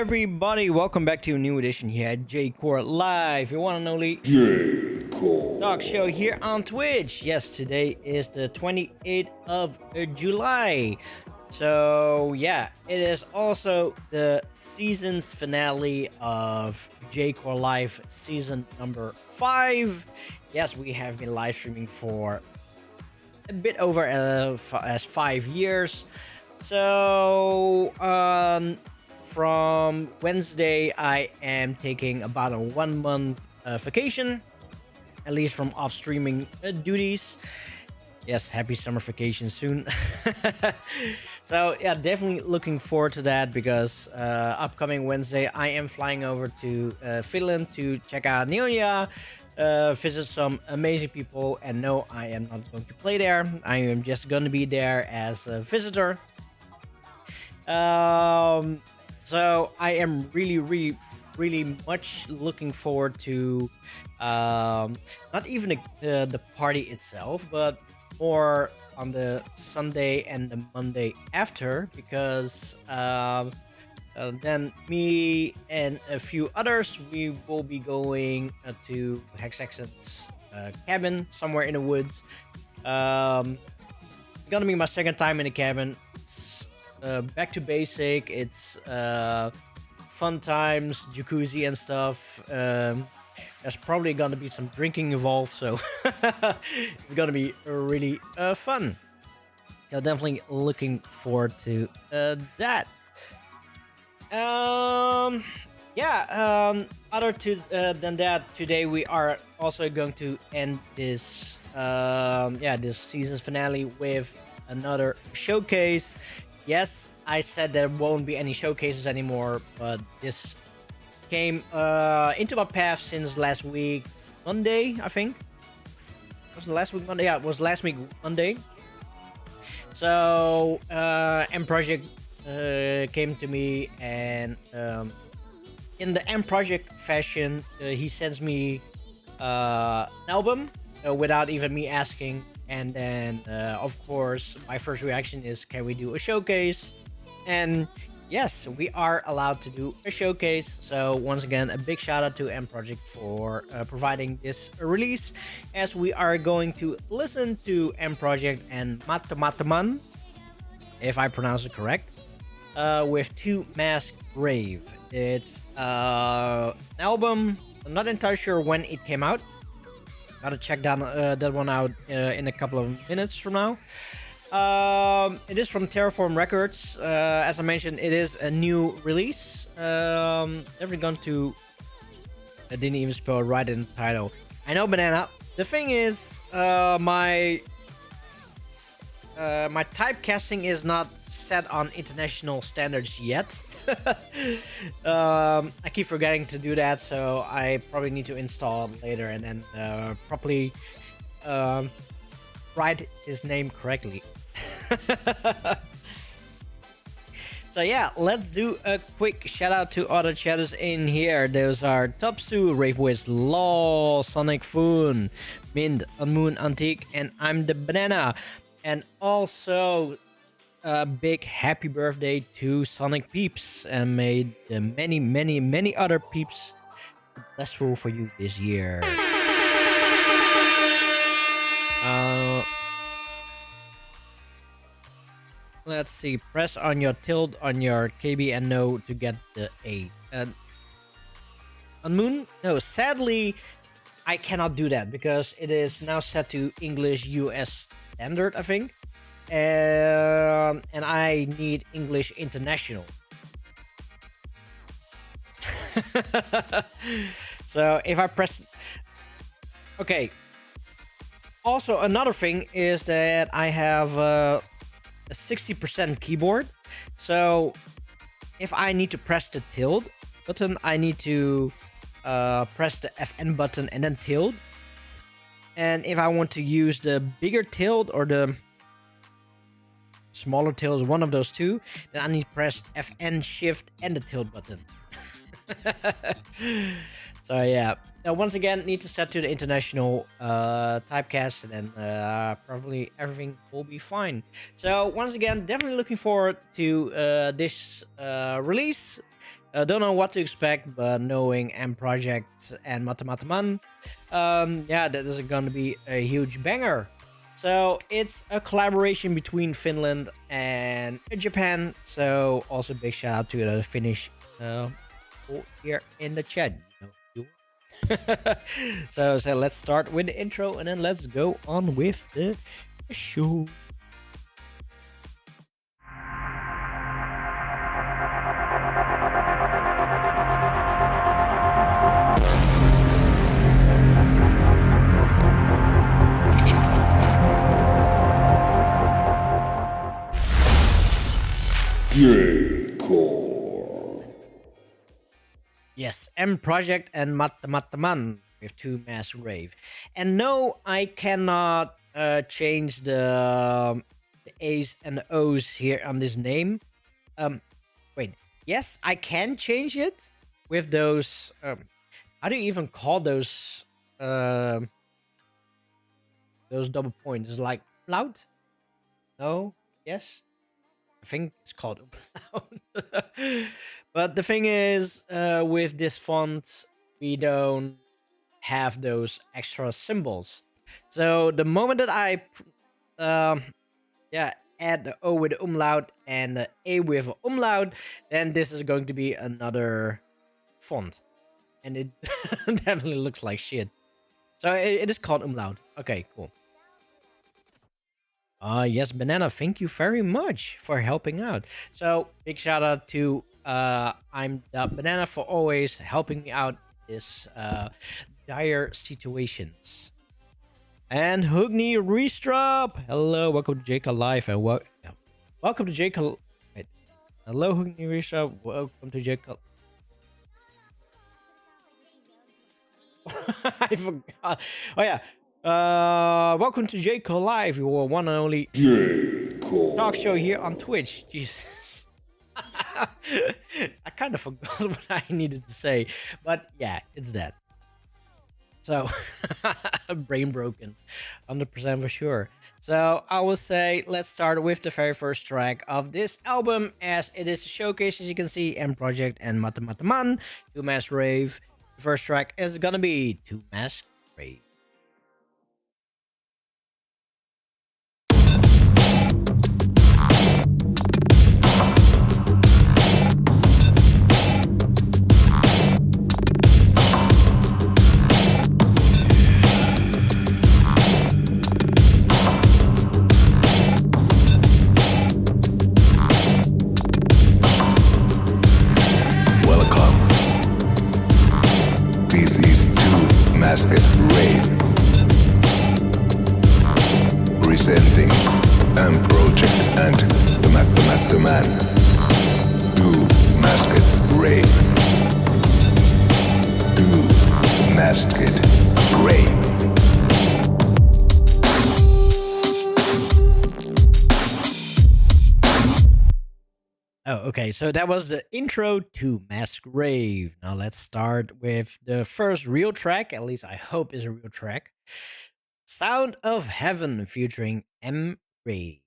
everybody, welcome back to a new edition here at J-Core Live, your one and only J-Core talk show here on Twitch. Yes, today is the 28th of July. So yeah, it is also the season's finale of J-Core Live season number 5. Yes, we have been live streaming for a bit over as 5 years. So from Wednesday, I am taking about a 1 month vacation, at least from off streaming duties. Yes, happy summer vacation soon. So yeah, definitely looking forward to that, because upcoming Wednesday I am flying over to Finland to check out Nyonya, visit some amazing people. And no, I am not going to play there. I am just going to be there as a visitor. So I am really much looking forward to not even the party itself, but more on the Sunday and the Monday after, because then me and a few others, we will be going to Hexaxon's cabin somewhere in the woods. Gonna be my second time in the cabin. It's back to basic. It's fun times, jacuzzi and stuff. There's probably gonna be some drinking involved, so it's gonna be really fun. So definitely looking forward to that. Other than that, today we are also going to end this this season's finale with another showcase. Yes, I said there won't be any showcases anymore, but this came into my path since last week Monday, I think. Was it last week Monday? Yeah, it was last week Monday. So M Project came to me, and in the M Project fashion, he sends me an album without even me asking. And then of course my first reaction is, can we do a showcase? And yes, we are allowed to do a showcase. So once again, a big shout out to M Project for providing this release, as we are going to listen to M Project and Matto, if I pronounce it correct, with Two Mask Rave. It's an album. I'm not entirely sure when it came out. Gotta check that one out in a couple of minutes from now. It is from Terraform Records. As I mentioned, it is a new release. Definitely going to... I didn't even spell it right in the title. I know, Banana. The thing is, my typecasting is not set on international standards yet. I keep forgetting to do that, so I probably need to install it later and then properly write his name correctly. So yeah, let's do a quick shout out to other chatters in here. Those are Topsu, Rave Wiz, Law, Sonic Foon, Mint, Unmoon, Antique, and I'm the Banana. And also a big happy birthday to Sonic Peeps, and may the many other peeps successful for you this year. Let's see. Press on your tilde on your KB and no to get the A. On Moon? No, sadly, I cannot do that because it is now set to English US standard, I think. And I need English International. So if I press... Okay. Also, another thing is that I have a 60% keyboard. So if I need to press the tilde button, I need to press the FN button and then tilde. And if I want to use the bigger tilde or the smaller tilde, one of those two, then I need to press FN, Shift, and the tilde button. So yeah, once again, need to set to the international typecast, and then probably everything will be fine. So once again, definitely looking forward to this release. Don't know what to expect, but knowing M Project and Matamataman, yeah, that is going to be a huge banger. So it's a collaboration between Finland and Japan. So also big shout out to the Finnish here in the chat. So let's start with the intro and then let's go on with the show. Yes, M Project and Matto with 2 Mass Rave. And no, I cannot change the A's and the O's here on this name. Wait, yes, I can change it with those. How do you even call those double points? Like loud? No? Yes? I think it's called umlaut. But the thing is, with this font, we don't have those extra symbols. So the moment that I, add the O with the umlaut and the A with a umlaut, then this is going to be another font, and it definitely looks like shit. So it is called umlaut. Okay, cool. Yes, Banana, thank you very much for helping out. So big shout out to I'm the Banana for always helping me out in this dire situations. And Hugni Restrop, hello, welcome to JK Live, and welcome to JK. Wait, hello, Hugni Restrop, welcome to JK. I forgot. Oh yeah. Welcome to JK Live, your one and only talk show here on Twitch. Jesus. I kind of forgot what I needed to say, but yeah, it's that. So, brain broken, 100% for sure. So, I will say, let's start with the very first track of this album, as it is a showcase, as you can see, M Project and Matto 2 Mass Rave. The first track is gonna be 2 Mass Rave. Rave, presenting M Project and the Matto Man. 2 Masked Rave. 2 Masked Rave. Oh, okay, so that was the intro to Mask Rave. Now let's start with the first real track, at least I hope is a real track. Sound of Heaven featuring M. Rave.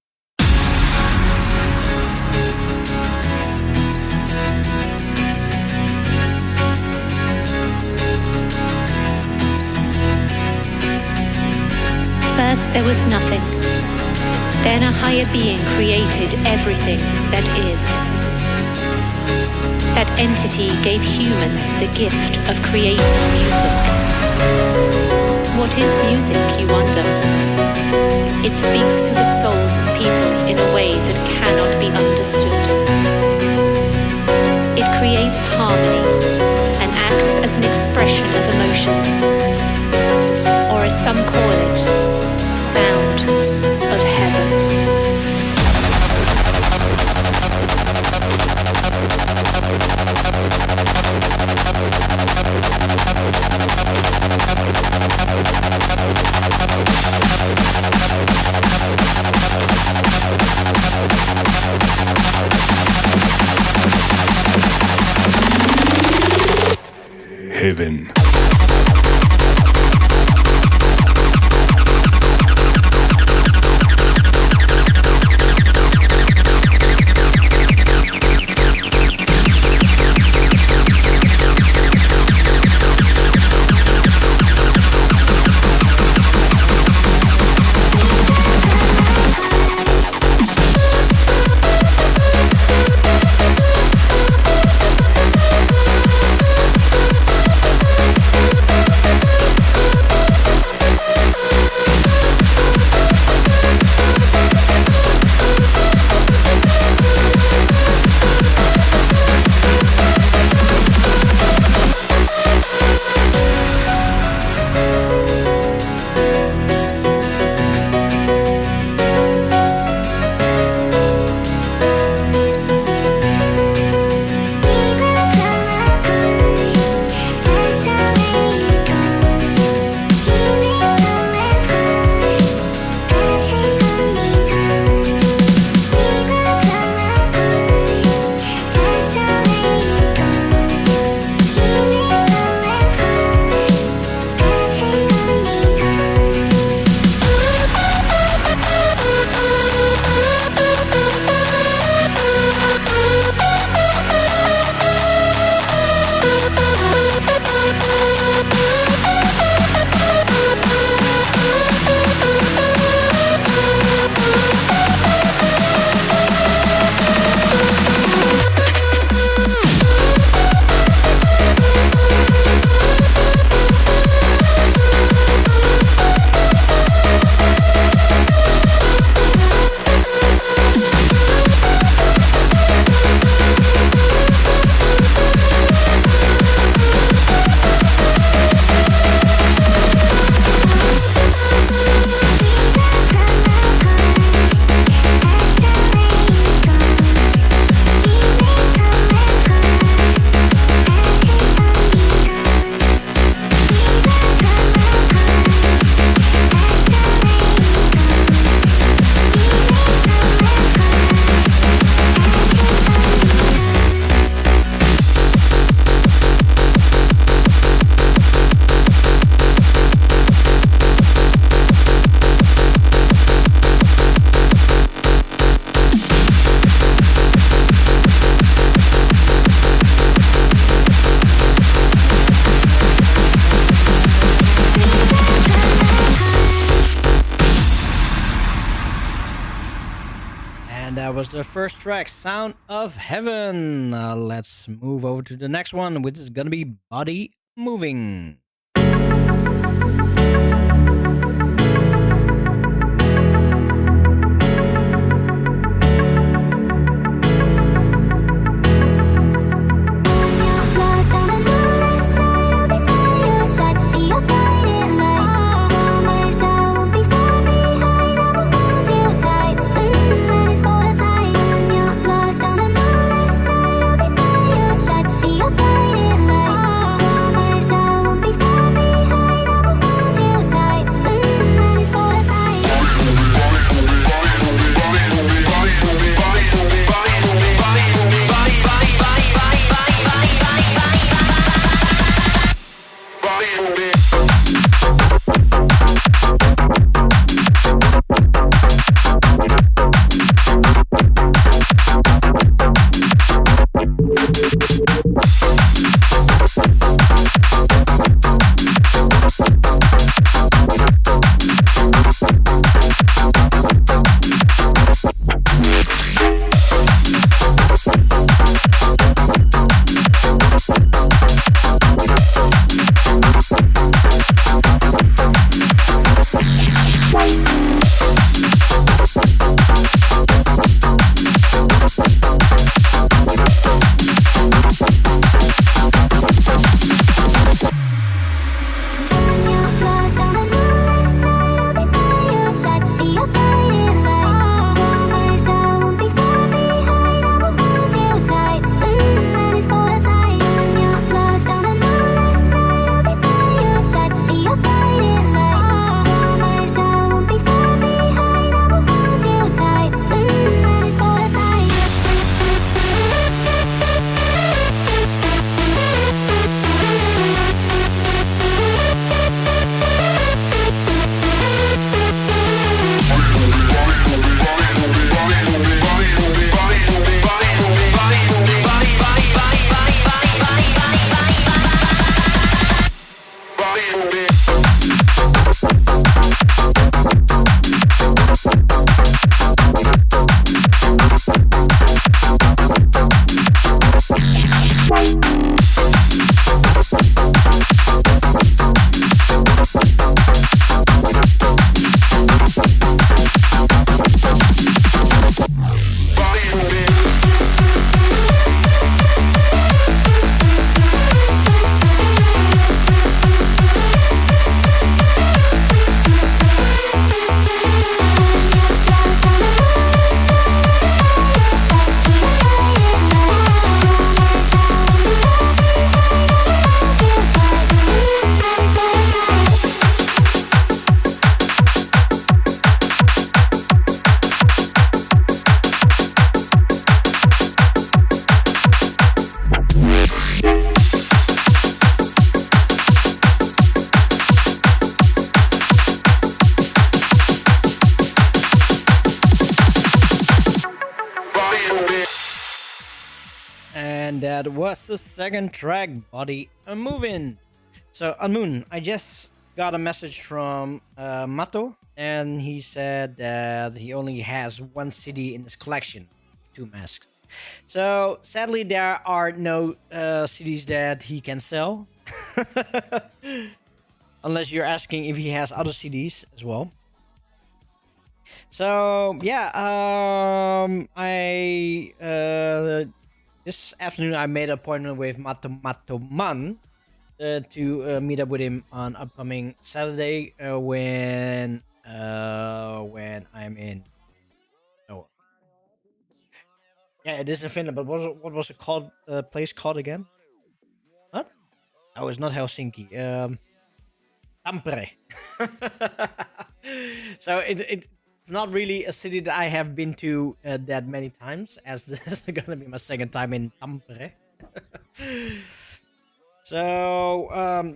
First there was nothing. Then a higher being created everything that is. That entity gave humans the gift of creating music. What is music, you wonder? It speaks to the souls of people in a way that cannot be understood. It creates harmony and acts as an expression of emotions, or as some call it, sound of heaven. Heaven. that was the first track, Sound of Heaven. Let's move over to the next one, which is gonna be Body Moving. And that was the second track, Body Moving. So, Anmoon, I just got a message from Matto, and he said that he only has one CD in his collection, 2 masks. So, sadly, there are no CDs that he can sell. Unless you're asking if he has other CDs as well. So, yeah, this afternoon I made an appointment with Matto Man to meet up with him on upcoming Saturday when I'm in. Oh, yeah, it is in Finland. But what was it called? Place called again? What? Oh, it's not Helsinki. Tampere. So it's not really a city that I have been to that many times, as this is gonna be my second time in Tampere. So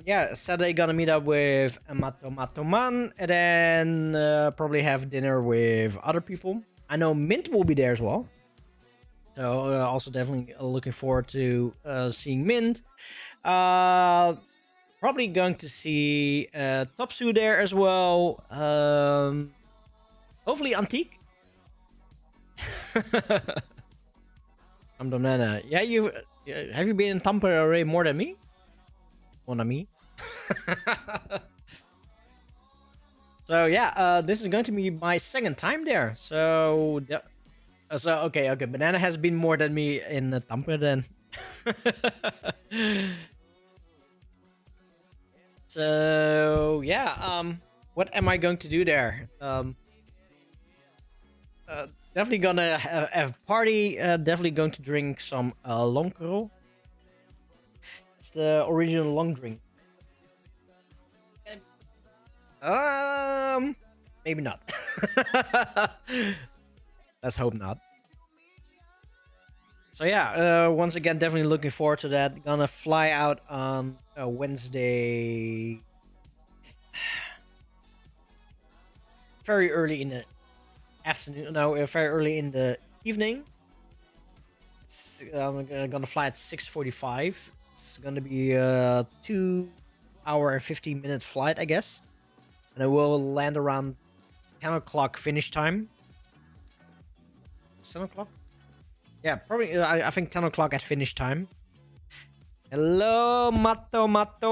yeah, Saturday gonna meet up with Matto Man, and then probably have dinner with other people. I know Mint will be there as well. So also definitely looking forward to seeing Mint. Probably going to see Topsu there as well. Hopefully Antique. I'm Donana. Yeah, you have you been in Tampere already more than me? More than me. So yeah, this is going to be my second time there. So okay, Banana has been more than me in Tampere then. So yeah, what am I going to do there? Definitely gonna have a party. Definitely going to drink some Lonkero. It's the original long drink. Maybe not. Let's hope not. So yeah, once again, definitely looking forward to that. Gonna fly out on Wednesday, very early in the afternoon. No, very early in the evening. I'm gonna fly at 6:45. It's gonna be a 2-hour and 15-minute flight, I guess. And I will land around 10 o'clock finish time. 7 o'clock? Yeah, probably. I think 10 o'clock at finish time. Hello, Matto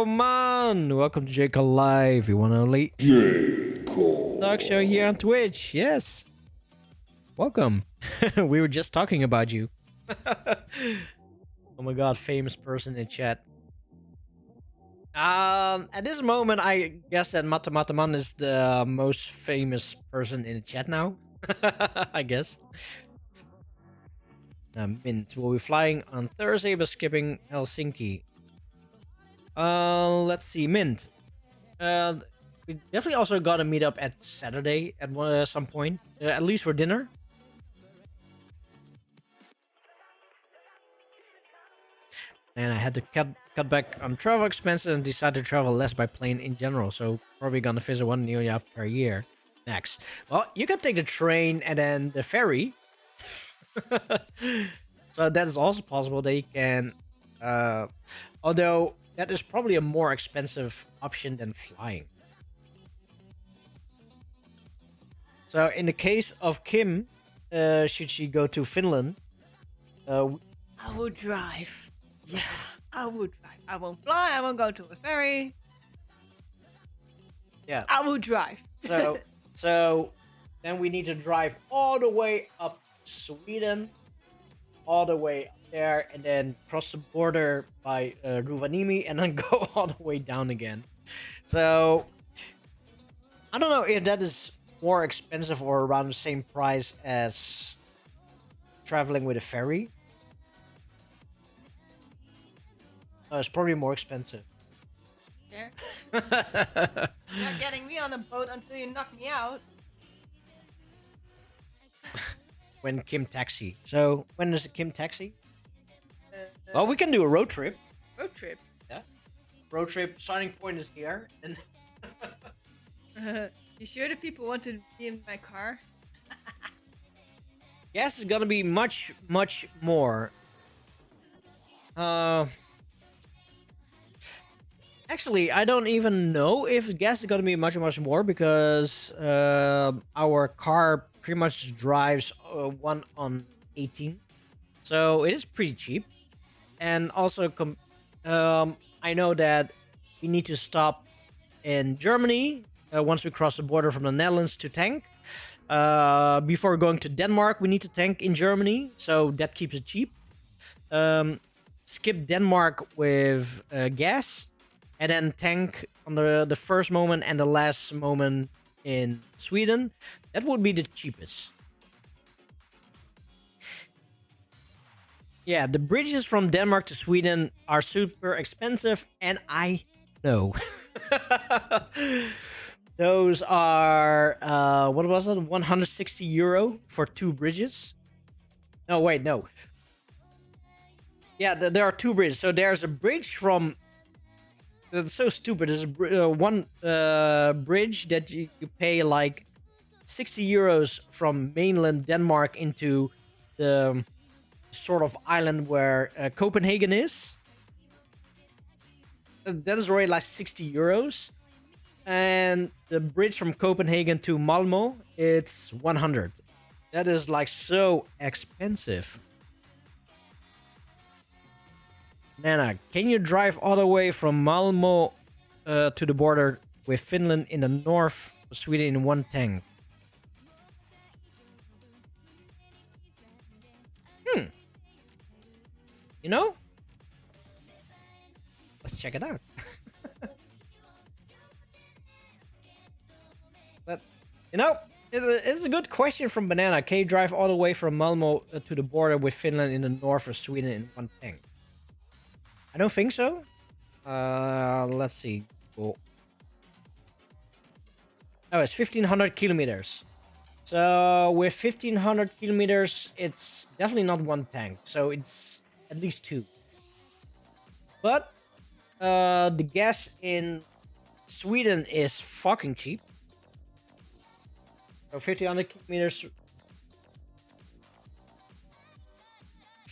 man. Welcome to JCL Live. You want to late talk show here on Twitch? Yes. Welcome. We were just talking about you. Oh my god, famous person in chat. At this moment, I guess that Matto man is the most famous person in the chat now. I guess. Mint will be flying on Thursday, but skipping Helsinki. Let's see, Mint. We definitely also got to meet up at Saturday at some point, at least for dinner. And I had to cut back on travel expenses and decided to travel less by plane in general. So probably gonna visit one New York per year max. Well, you can take the train and then the ferry. So that is also possible. They can, although that is probably a more expensive option than flying. So in the case of Kim, should she go to Finland, I will drive. Yeah, I will drive. I won't fly. I won't go to a ferry. Yeah, I will drive. So then we need to drive all the way up Sweden, all the way up there, and then cross the border by Rovaniemi, and then go all the way down again. So I don't know if that is more expensive or around the same price as traveling with a ferry. It's probably more expensive. Sure. You're not getting me on a boat until you knock me out. When Kim taxi. So when does Kim taxi? Well, we can do a road trip. Road trip. Yeah. Road trip. Starting point is here. And You sure the people want to be in my car? gas is gonna be much more. Actually, I don't even know if gas is gonna be much more because our car pretty much drives 1 on 18, so it is pretty cheap. And also, I know that we need to stop in Germany once we cross the border from the Netherlands to tank. Before going to Denmark, we need to tank in Germany, so that keeps it cheap. Skip Denmark with gas, and then tank on the first moment and the last moment in Sweden. That would be the cheapest. Yeah, the bridges from Denmark to Sweden are super expensive, and I know. Those are, what was it? 160 euro for 2 bridges. No, wait, no. Yeah, there are 2 bridges. So there's a bridge from... That's so stupid. There's one bridge that you pay like 60 euros from mainland Denmark into the sort of island where Copenhagen is. That is already like 60 euros. And the bridge from Copenhagen to Malmo, it's 100. That is like so expensive. Nana, can you drive all the way from Malmo to the border with Finland in the north of Sweden in one tank? You know? Let's check it out. But, you know, it's a good question from Banana. Can you drive all the way from Malmo to the border with Finland in the north of Sweden in one tank? I don't think so. Let's see. Cool. Oh, it's 1,500 kilometers. So with 1,500 kilometers, it's definitely not one tank. So it's at least two. But the gas in Sweden is fucking cheap. So 1,500 kilometers.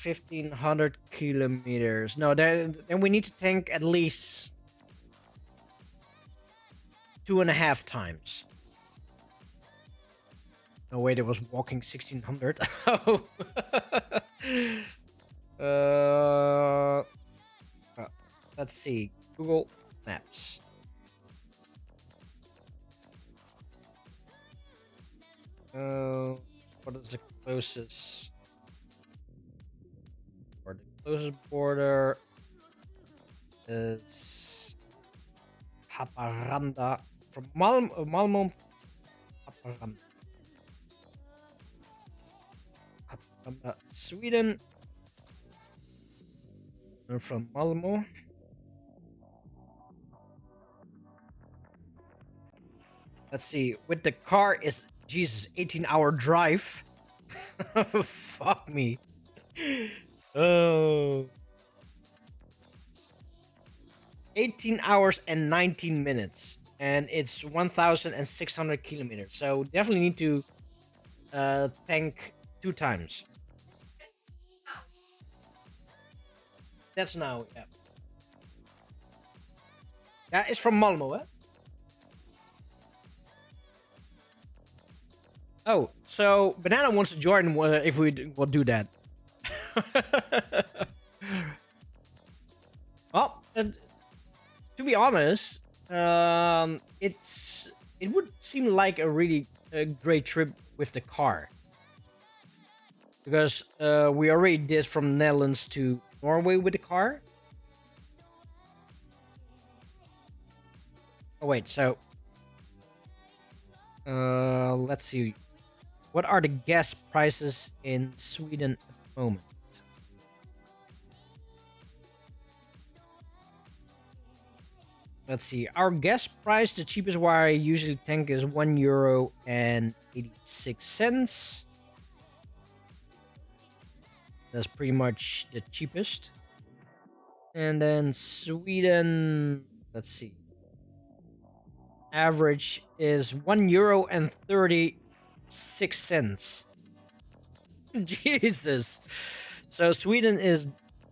1,500 kilometers. No, then we need to tank at least 2.5 times. No way, there was walking 1,600. Oh. Let's see. Google Maps. What is the closest? Or the closest border is Haparanda from Malmo. Haparanda, Sweden. And from Malmo. Let's see. With the car is 18-hour drive. Fuck me. Oh. 18 hours and 19 minutes. And it's 1,600 kilometers. So definitely need to tank 2 times. That's now, yeah. That is from Malmo, eh? Oh, so Banana wants to join if we will do that. Well, to be honest, it would seem like a really great trip with the car, because we already did from Netherlands to Norway with the car. Oh wait, so let's see. What are the gas prices in Sweden at the moment? Let's see. Our gas price, the cheapest where I usually tank is €1.86. That's pretty much the cheapest. And then Sweden, let's see. Average is €1.36. Jesus. So Sweden is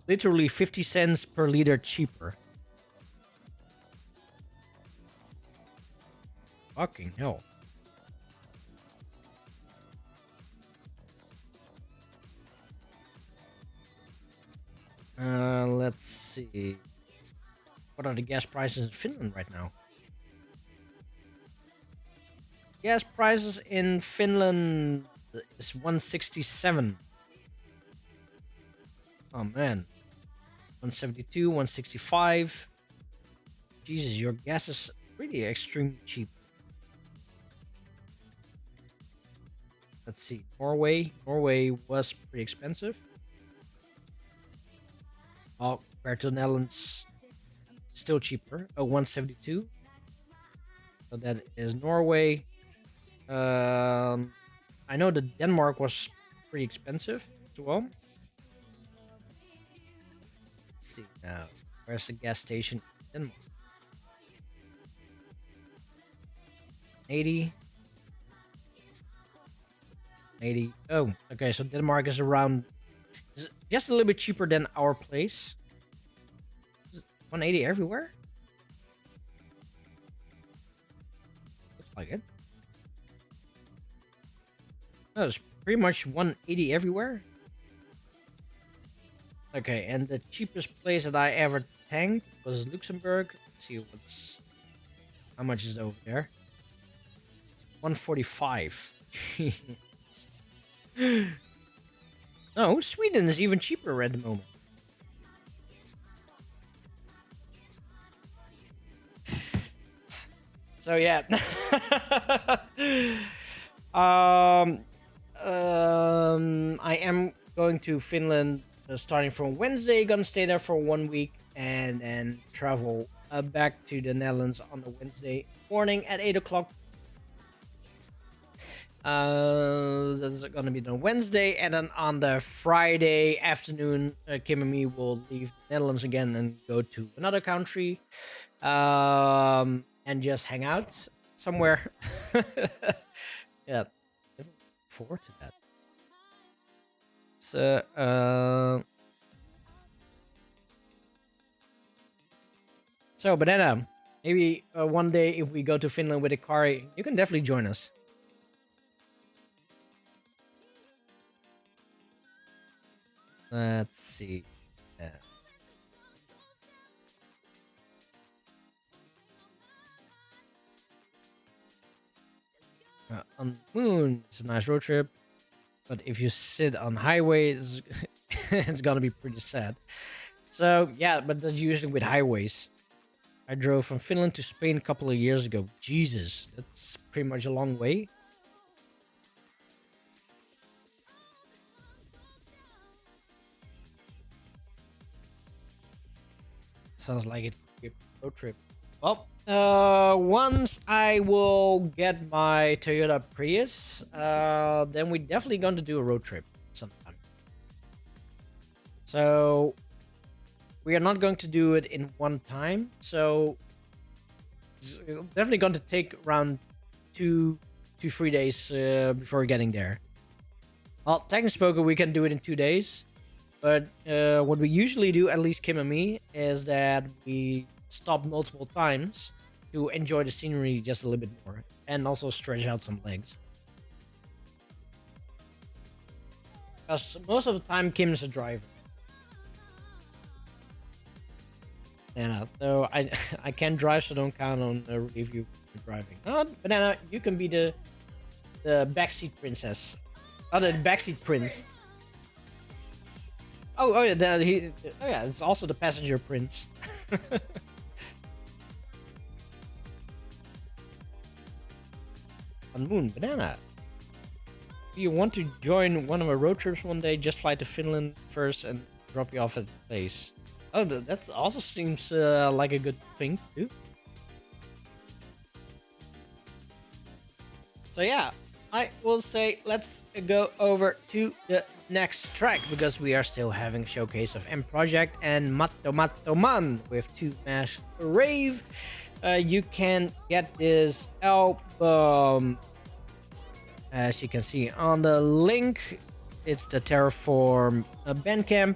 literally 50 cents per liter cheaper. Fucking hell. Let's see. What are the gas prices in Finland right now? Gas prices in Finland is 167. Oh man. 172, 165. Jesus, your gas is really extremely cheap. Let's see. Norway. Norway was pretty expensive. Oh, compared to the Netherlands, still cheaper. Oh, 172. So that is Norway. I know that Denmark was pretty expensive as well. Let's see now. Where's the gas station in Denmark? 80. 80. Oh, okay. So Denmark is around, just a little bit cheaper than our place. Is it 180 everywhere? Looks like it. No, it's pretty much 180 everywhere. Okay, and the cheapest place that I ever tanked was Luxembourg. Let's see how much is over there. 145. No, Sweden is even cheaper at the moment. So yeah. I am going to Finland starting from Wednesday. Gonna stay there for 1 week and then travel back to the Netherlands on the Wednesday morning at 8 o'clock. That's gonna be the Wednesday, and then on the Friday afternoon, Kim and me will leave the Netherlands again and go to another country, and just hang out somewhere. Yeah, looking forward to that. So Banana, maybe one day if we go to Finland with a car, you can definitely join us. Let's see. Yeah. On Moon, it's a nice road trip, but if you sit on highways, it's gonna be pretty sad. So yeah, but that's usually with highways. I drove from Finland to Spain a couple of years ago. Jesus, that's pretty much a long way. Sounds like it could be a road trip. Well, once I will get my Toyota Prius, then we're definitely going to do a road trip sometime. So we are not going to do it in one time. So it's definitely going to take around 2 to 3 days before getting there. Well, technically spoken, we can do it in 2 days. But what we usually do, at least Kim and me, is that we stop multiple times to enjoy the scenery just a little bit more. And also stretch out some legs. Because most of the time, Kim is a driver. And so I can't drive, so don't count on a review for driving. Banana, you can be the backseat princess. Oh, the backseat prince. Oh yeah, it's also the passenger prince. On Moon, Banana, do you want to join one of our road trips one day? Just fly to Finland first and drop you off at the place. Oh, that also seems like a good thing too. So yeah, I will say let's go over to the next track, because we are still having a showcase of M Project and Matto Man with 2 Mash Rave. You can get this album, as you can see on the link. It's the Terraform Bandcamp.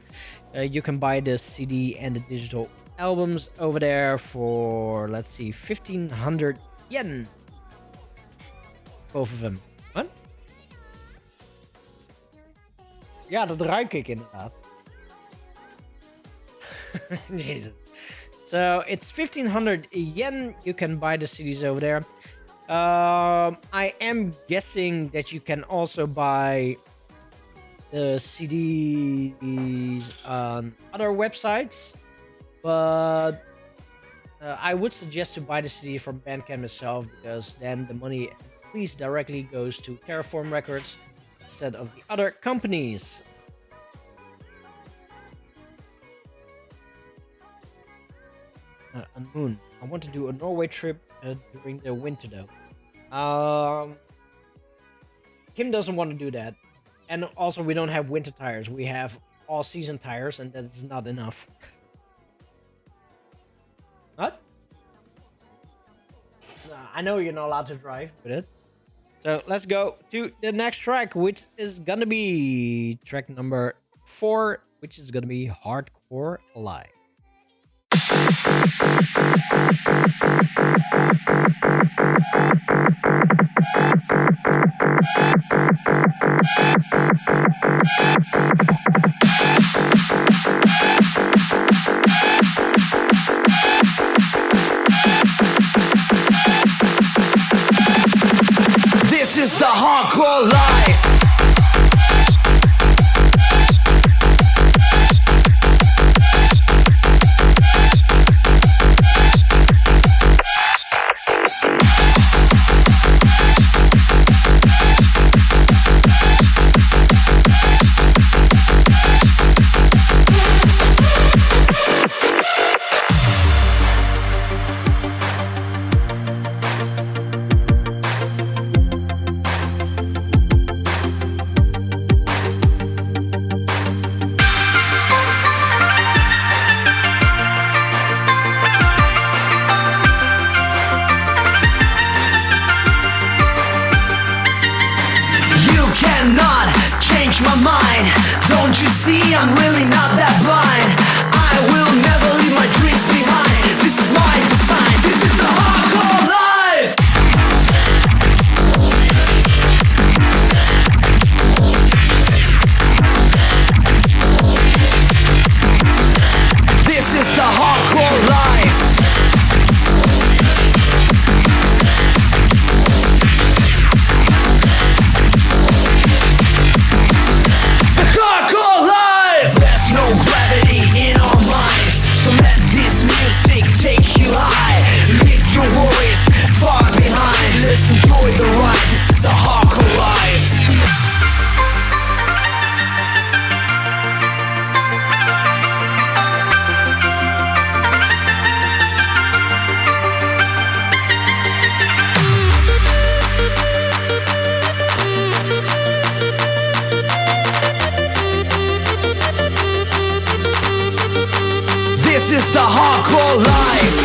You can buy the CD and the digital albums over there for, let's see, 1,500 yen. Both of them. What? Ja, dat ruik ik inderdaad. Jesus. So it's 1,500 yen. You can buy the CDs over there. I am guessing that you can also buy the CDs on other websites, but I would suggest to buy the CD from Bandcamp itself, because then the money at least directly goes to Terraform Records instead of the other companies. On Moon, I want to do a Norway trip during the winter though. Kim doesn't want to do that, and also we don't have winter tires. We have all season tires, and that's not enough. What? I know you're not allowed to drive with it. So let's go to the next track, which is gonna be track number 4, which is gonna be Hardcore Alive. the hardcore life. My mind, don't you see I'm really not that blind? I will never leave my dreams behind. This is my design, this is the hardcore life. This is the hardcore life. Let's enjoy the ride, this is the hardcore life. This is the hardcore life.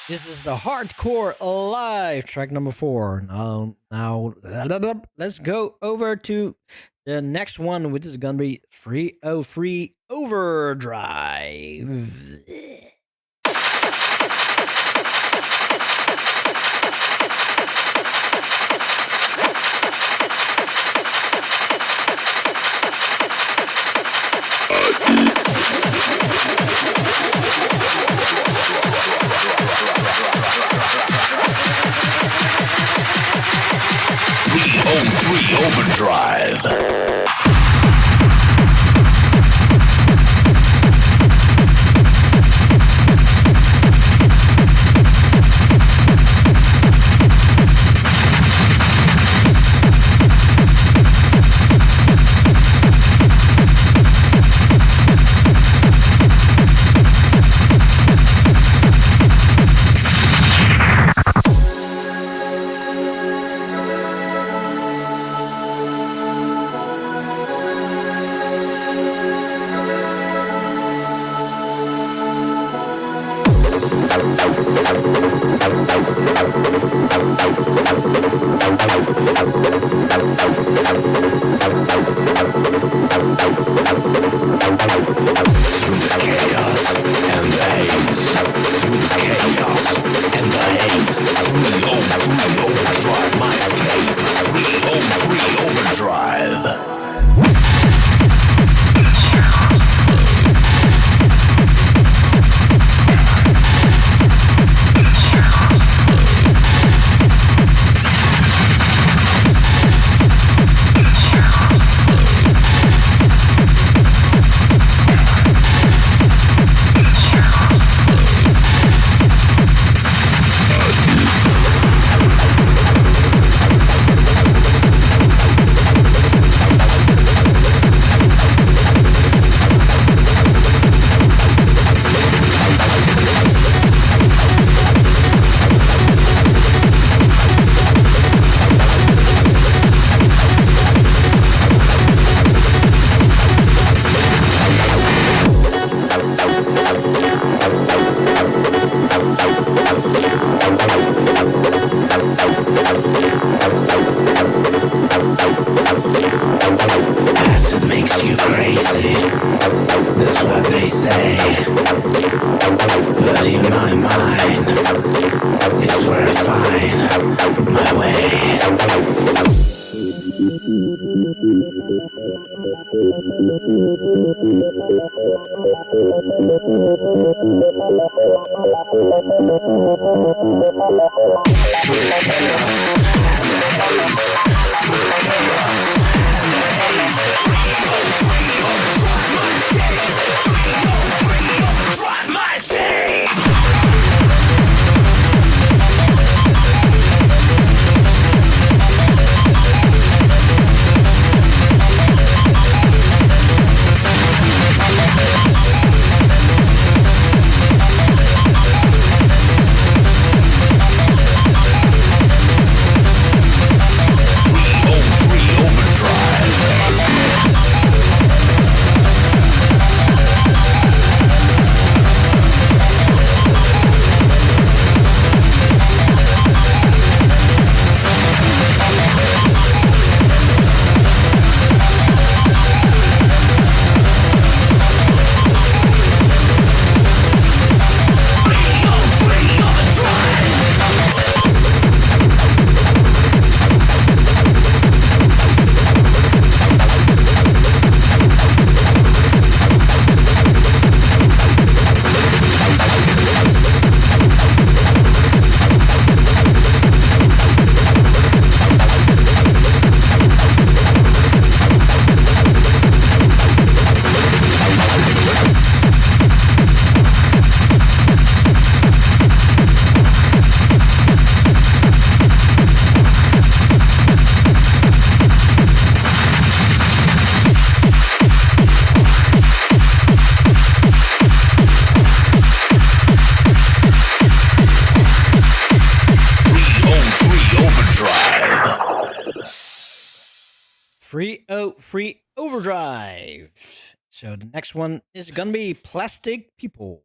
This is the Hardcore Alive, track number 4. Now, let's go over to the next one, which is gonna be 303 Overdrive. Overdrive. find my way. Drive my escape. Free overdrive. So the next one is gonna be Plastic People. People.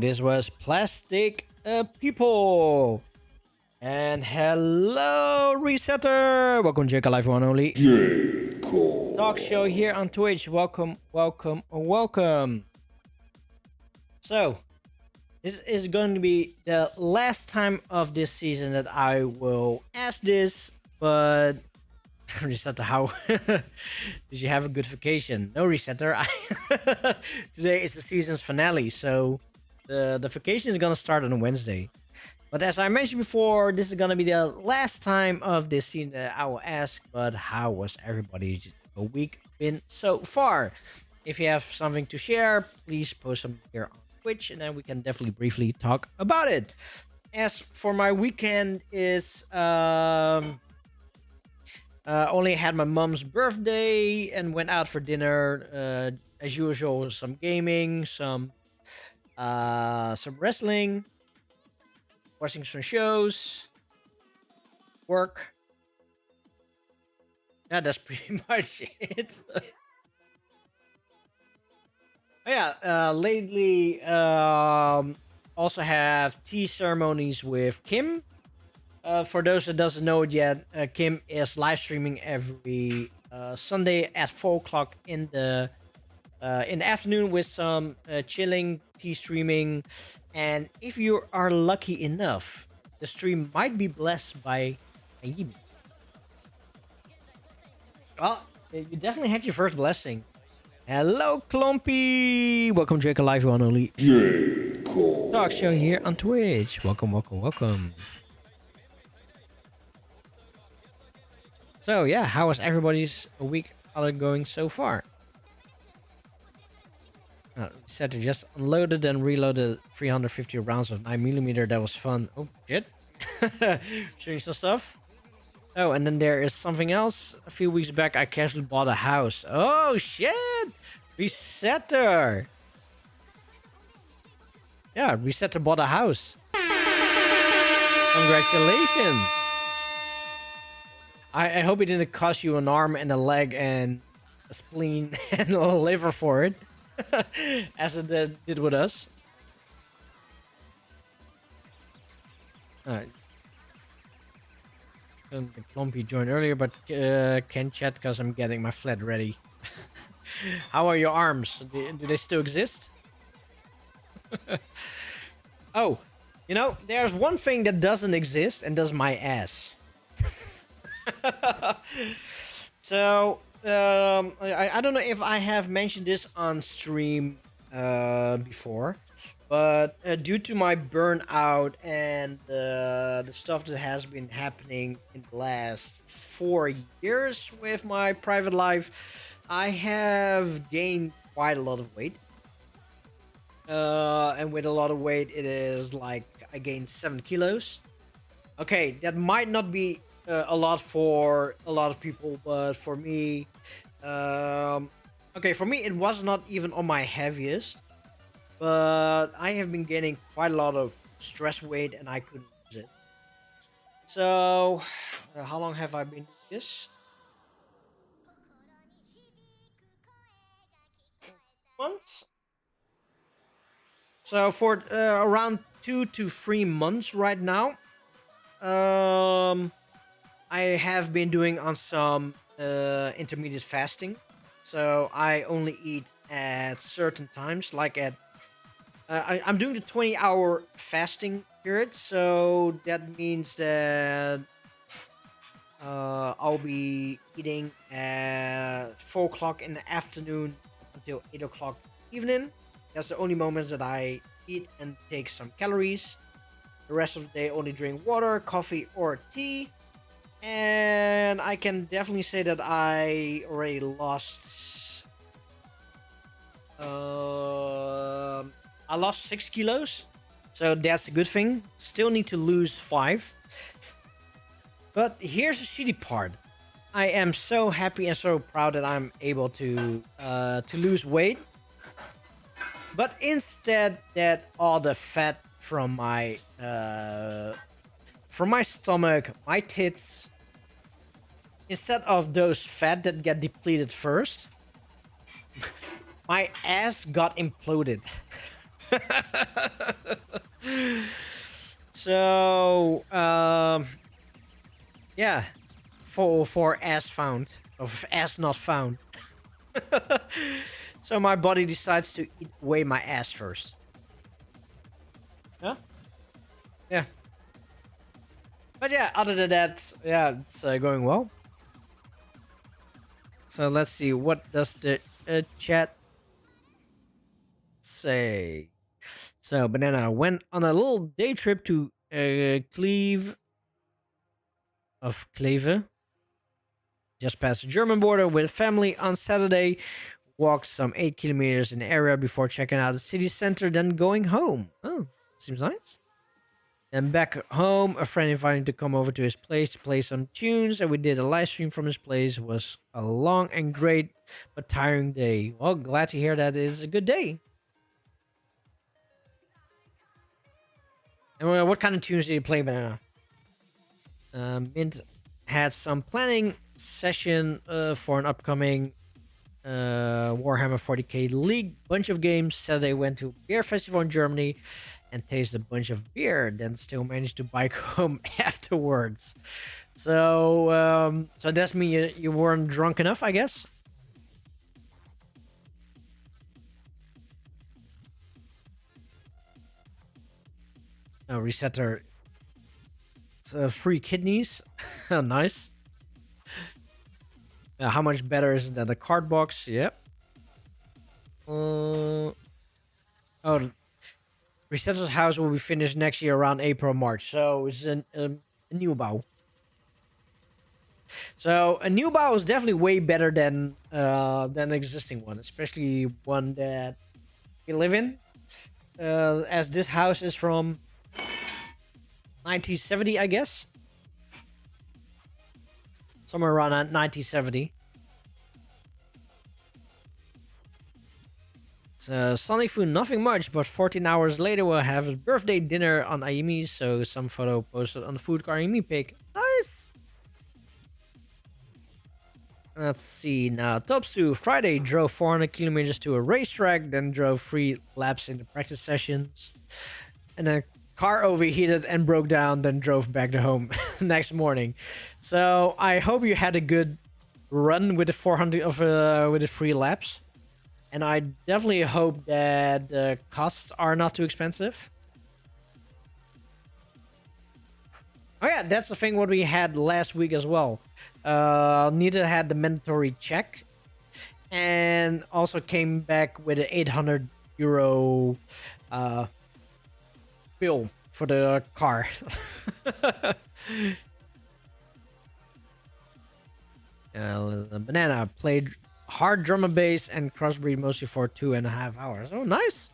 this was Plastic People. And hello, Resetter. Welcome, JCL Live One Only Talk Show here on Twitch. Welcome. So, this is going to be the last time of this season that I will ask this, but Resetter, how did you have a good vacation? No, Resetter. Today is the season's finale, so the vacation is gonna start on Wednesday. But as I mentioned before, this is gonna be the last time of this season that I will ask. But how was everybody's week been so far? If you have something to share, please post them here on Twitch, and then we can definitely briefly talk about it. As for my weekend is only had my mom's birthday and went out for dinner. As usual, some gaming, some wrestling, watching some shows, work. Yeah, that's pretty much it. Lately, also have tea ceremonies with Kim. For those that doesn't know it yet, Kim is live streaming every Sunday at 4 o'clock in the afternoon with some chilling tea streaming. And if you are lucky enough, the stream might be blessed by a Yibi. Well, you definitely had your first blessing. Hello, Klompy! Welcome, JCL Live One Only Talk Show here on Twitch. Welcome. So yeah, how was everybody's week going so far? Said to just unloaded and reloaded 350 rounds of 9mm. That was fun. Oh shit! Shooting some stuff. Oh, and then there is something else. A few weeks back, I casually bought a house. Oh shit! Resetter. Yeah, Resetter bought a house. Congratulations. I hope it didn't cost you an arm and a leg and a spleen and a liver for it, as it did with us. Alright. Klompy joined earlier, but can't chat because I'm getting my flat ready. How are your arms? Do they still exist? Oh, you know, there's one thing that doesn't exist, and that's my ass. So, I don't know if I have mentioned this on stream before, but due to my burnout and the stuff that has been happening in the last 4 years with my private life, I have gained quite a lot of weight. And with a lot of weight, it is like I gained 7 kilos. Okay, that might not be a lot for a lot of people, but for me, okay, for me it was not even on my heaviest, but I have been gaining quite a lot of stress weight and I couldn't lose it. So, how long have I been doing this? Months? So for around 2 to 3 months right now, I have been doing on some intermediate fasting. So I only eat at certain times, like at I'm doing the 20-hour fasting period. So that means that I'll be eating at 4 o'clock in the afternoon until 8 o'clock evening. That's the only moments that I eat and take some calories. The rest of the day only drink water, coffee, or tea. And I can definitely say that I already lost I lost 6 kilos. So that's a good thing. Still need to lose 5. But here's the shitty part. I am so happy and so proud that I'm able to lose weight. But instead that all the fat from my stomach, my tits, instead of those fat that get depleted first, my ass got imploded. So, yeah, for as found of as not found. So my body decides to eat away my ass first. Huh? Yeah. But yeah, other than that, yeah, it's going well. So let's see, what does the chat say? So Banana went on a little day trip to Cleve, just past the German border with family on Saturday. Walked some 8 kilometers in the area before checking out the city center, then going home. Oh, seems nice. And back home, a friend invited me to come over to his place to play some tunes, and we did a live stream from his place. It was a long and great but tiring day. Well, glad to hear that it is a good day. And what kind of tunes did you play, Banana? Mint had some planning session for an upcoming Warhammer 40k League bunch of games. Saturday went to beer festival in Germany and tasted a bunch of beer. Then still managed to bike home afterwards. So so that's me. You weren't drunk enough, I guess. Resetter. Free kidneys. Nice. How much better is it than the card box? Yep. Oh, Resetter's house will be finished next year around April, March. So it's a new bow. So a new bow is definitely way better than an existing one, especially one that you live in. As this house is from 1970, I guess. Somewhere around 1970. So, Sunny Food, nothing much, but 14 hours later we'll have a birthday dinner on Ayumi, so some photo posted on the Food Car Ayumi pic. Nice! Let's see now. Topsu, Friday drove 400 kilometers to a racetrack, then drove 3 laps in the practice sessions. And then car overheated and broke down, then drove back to home next morning. So I hope you had a good run with the 400 with the 3 laps, and I definitely hope that the costs are not too expensive. Oh yeah, that's the thing what we had last week as well. Nita had the mandatory check, and also came back with an 800 euro bill for the car. Banana played hard drum and bass and crossbreed mostly for 2.5 hours. Oh, nice.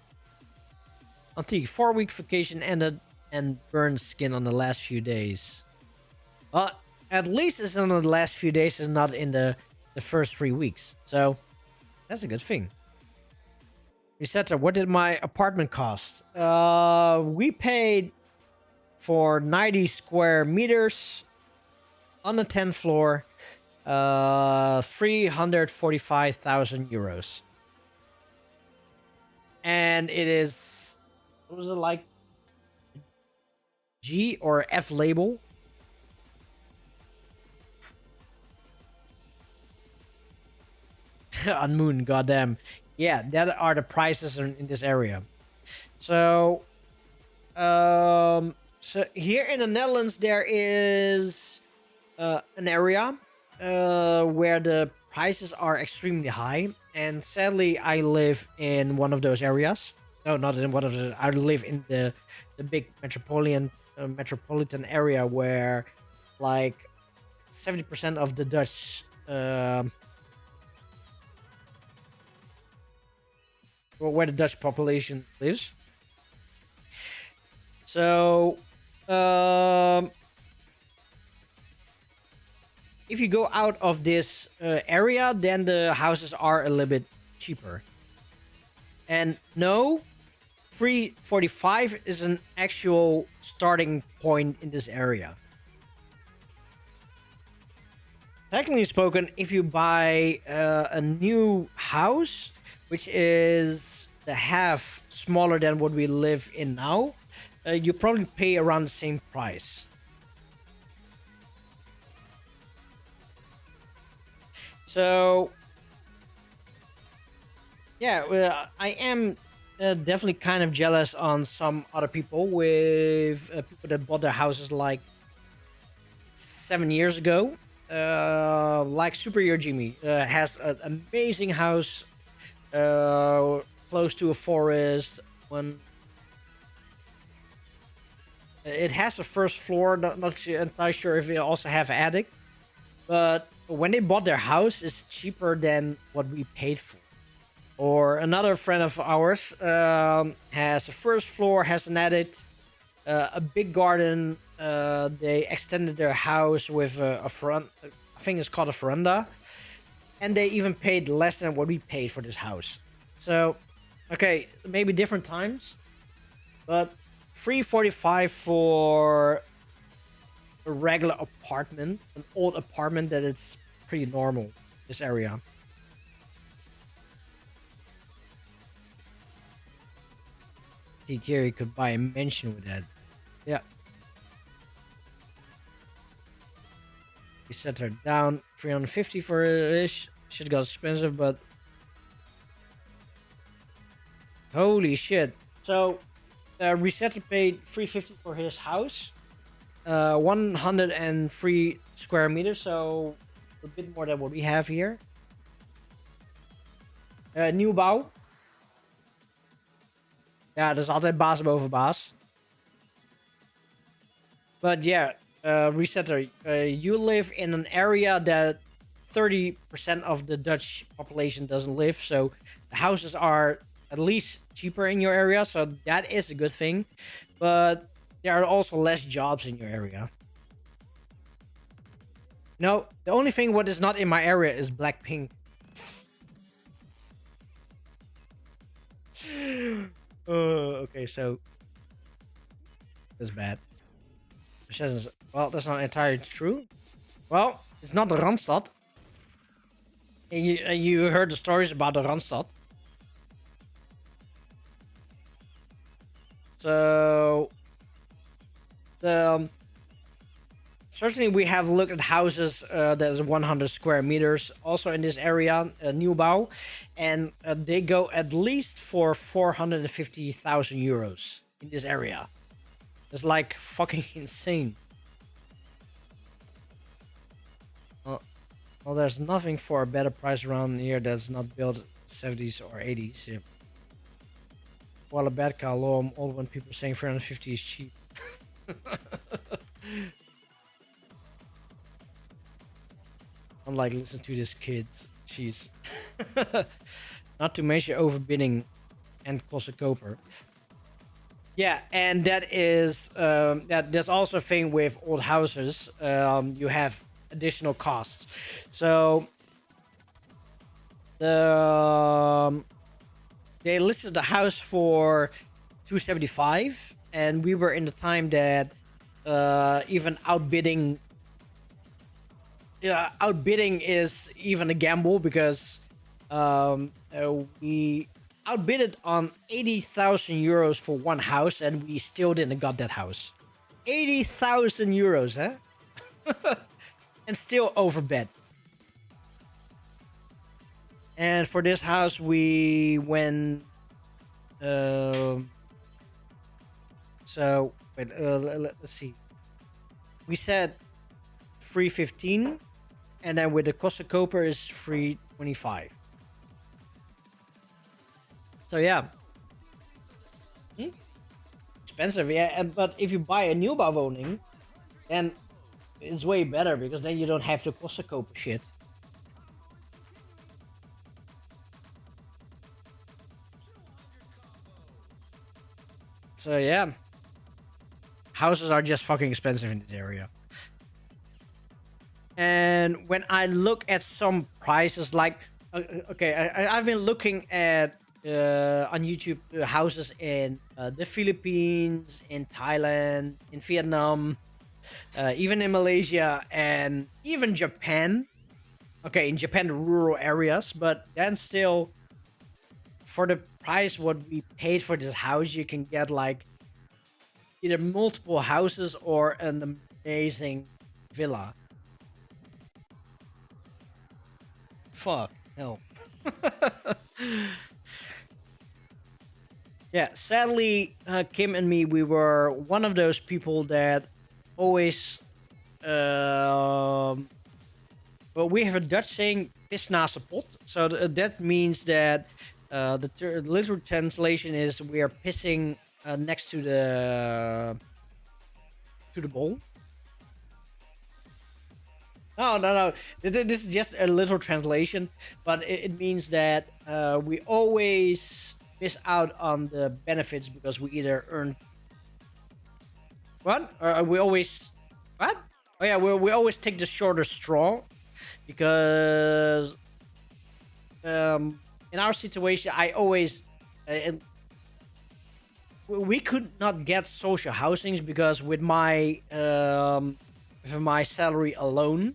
Antique 4-week vacation ended and burned skin on the last few days. Well, at least it's on the last few days and not in the first 3 weeks. So that's a good thing. Resetta, what did my apartment cost? We paid for 90 square meters on the 10th floor, 345,000 euros. And it is, what was it like? G or F label. On Moon, goddamn. Yeah, that are the prices in this area. So, so here in the Netherlands, there is an area where the prices are extremely high. And sadly, I live in one of those areas. No, not in one of the. I live in the big metropolitan area where, like, 70% of the Dutch. Where the Dutch population lives. So, if you go out of this area, then the houses are a little bit cheaper. And no, 345 is an actual starting point in this area. Technically spoken, if you buy a new house, which is the half smaller than what we live in now, you probably pay around the same price. So yeah, well, I am definitely kind of jealous on some other people with people that bought their houses like 7 years ago. Like Superior Jimmy has an amazing house close to a forest. When it has a first floor, not entirely sure if it also have an attic, but when they bought their house, it's cheaper than what we paid for. Or another friend of ours has a first floor, has an attic, a big garden. They extended their house with a front. I think it's called a veranda, and they even paid less than what we paid for this house. So, okay, maybe different times, but 345 for a regular apartment, an old apartment that it's pretty normal this area. T. Gary could buy a mansion with that. Yeah. We set her down 350 for ish. Shit got expensive, but holy shit. So Resetter paid 350 for his house. 103 square meters, so a bit more than what we have here. Nieuwbouw. Ja, dat is altijd baas boven baas. But yeah, Resetter, you live in an area that 30% of the Dutch population doesn't live, so the houses are at least cheaper in your area, so that is a good thing. But there are also less jobs in your area. No, the only thing what is not in my area is Blackpink. Okay, so that's bad. Well, that's not entirely true. Well, it's not the Randstad. And you heard the stories about the Randstad. So certainly we have looked at houses that is 100 square meters also in this area, nieuwbouw, and they go at least for 450,000 euros in this area. It's like fucking insane. Well, there's nothing for a better price around here that's not built 70s or 80s. Yeah. Well, a bad car law, I'm old when people saying 350 is cheap. I'm like, listen to this kids. Jeez. Not to mention overbidding and kostenkoper. Yeah, and that is there's also a thing with old houses. You have additional costs. So they listed the house for 275, and we were in the time that even outbidding is even a gamble, because we outbidded on 80,000 euros for one house, and we still didn't got that house. 80,000 euros, huh? And still overbid. And for this house, we went. So wait, let's see. We said 315, and then with the kostenkoper is 325. So yeah, expensive, yeah. But if you buy a nieuwbouwwoning, then it's way better, because then you don't have to kostenkoper shit. So yeah, houses are just fucking expensive in this area. And when I look at some prices, like okay, I've been looking at on YouTube houses in the Philippines, in Thailand, in Vietnam, even in Malaysia, and even Japan. Okay, in Japan, the rural areas, but then still for the price what we paid for this house, you can get like either multiple houses or an amazing villa. Fuck, hell. Yeah, sadly, Kim and me, we were one of those people that always. Well, we have a Dutch saying, "pis naast de pot." So that means that the literal translation is we are pissing next to the bowl. No. This is just a literal translation, but it means that we always miss out on the benefits because we either earn what, or we always what? Oh yeah, we always take the shorter straw because in our situation, I always we could not get social housings because with my salary alone,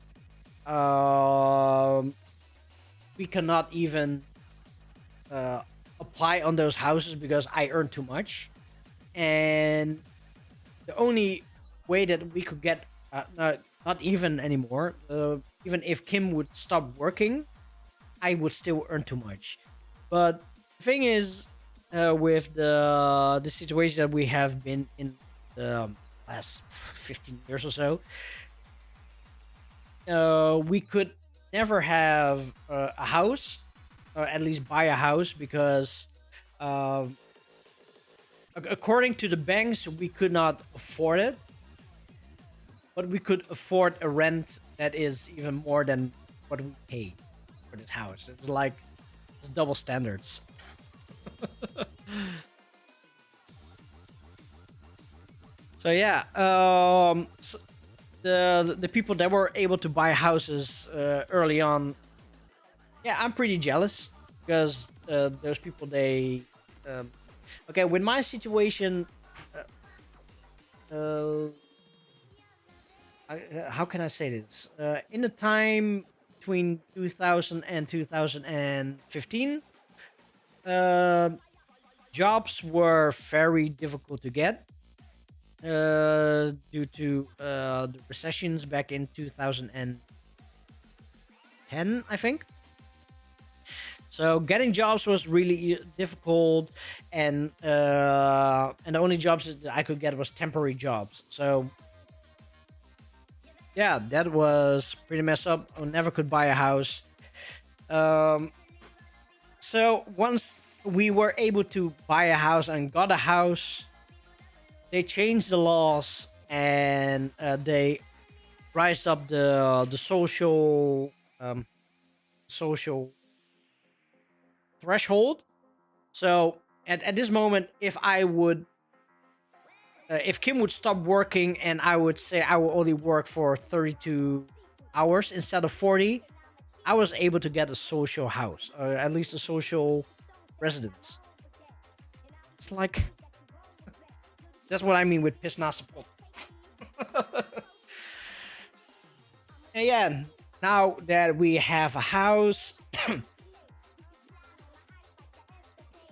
we cannot even apply on those houses because I earn too much, and the only way that we could get not even anymore, even if Kim would stop working, I would still earn too much. But the thing is, with the situation that we have been in the last 15 years or so, we could never have a house, or at least buy a house, because according to the banks, we could not afford it. But we could afford a rent that is even more than what we pay for this house. It's like it's double standards. So yeah, so the people that were able to buy houses early on, yeah, I'm pretty jealous because those people okay, with my situation, how can I say this? In the time between 2000 and 2015, jobs were very difficult to get due to the recessions back in 2010, I think. So getting jobs was really difficult, and the only jobs that I could get was temporary jobs. So yeah, that was pretty messed up. I never could buy a house. So once we were able to buy a house and got a house, they changed the laws and they raised up the social threshold. So at this moment, if I would if Kim would stop working and I would say I will only work for 32 hours instead of 40, I was able to get a social house, or at least a social residence. It's like, that's what I mean with piss naast de pot. And yeah, now that we have a house,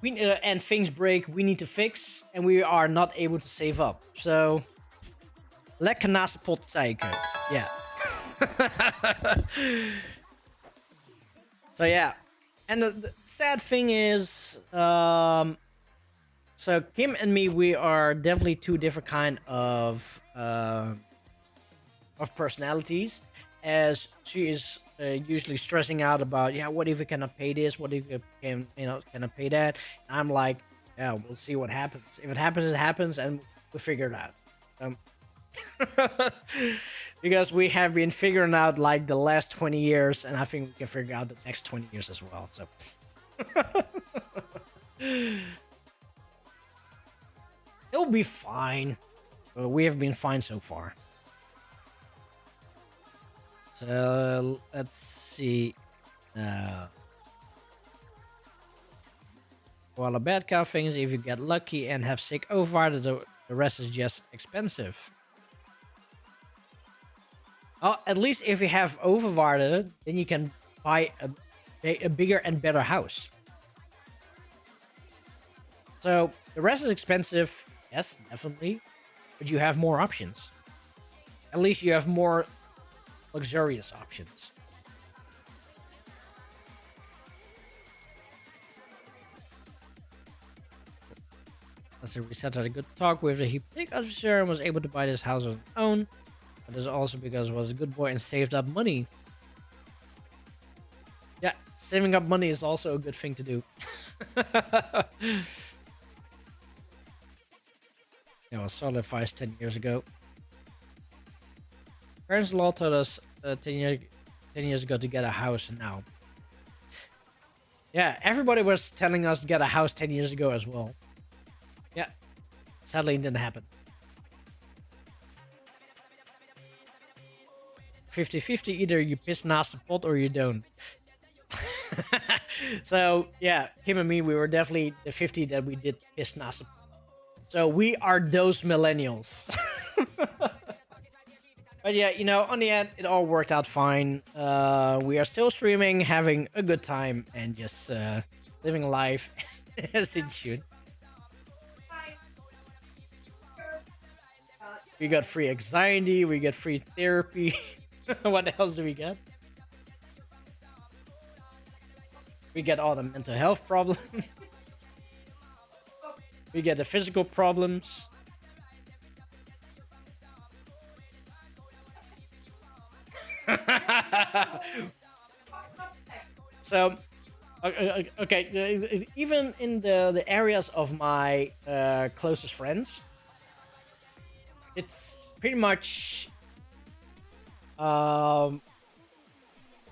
and things break, we need to fix, and we are not able to save up. So, lekker naast de pot zeiken. Yeah. So yeah, and the sad thing is, so Kim and me, we are definitely two different kind of personalities. As she is usually stressing out about, yeah, what if we cannot pay this? What if we cannot pay that? And I'm like, yeah, we'll see what happens. If it happens, it happens, and we'll figure it out. Because we have been figuring out like the last 20 years, and I think we can figure out the next 20 years as well. So it'll be fine. We have been fine so far. So let's see. Well, a bad cow thing is if you get lucky and have sick overwater, the rest is just expensive. Oh, at least if you have overwater, then you can buy a bigger and better house. So the rest is expensive, yes, definitely, but you have more options. At least you have more luxurious options. Let's say Reset had a good talk with the hypothec officer and was able to buy this house on his own. But this is also because he was a good boy and saved up money. Yeah, saving up money is also a good thing to do. Yeah, was solid advice 10 years ago. Parents' law told us 10 years ago to get a house now. Yeah, everybody was telling us to get a house 10 years ago as well. Yeah, sadly it didn't happen. 50-50, either you piss naast the pot or you don't. So, yeah, Kim and me, we were definitely the 50 that we did piss naast the pot. So we are those millennials. But yeah, you know, on the end, it all worked out fine. We are still streaming, having a good time, and just living life as it should. We got free anxiety, we got free therapy. What else do we get? We get all the mental health problems. We get the physical problems. So, okay, even in the areas of my closest friends, it's pretty much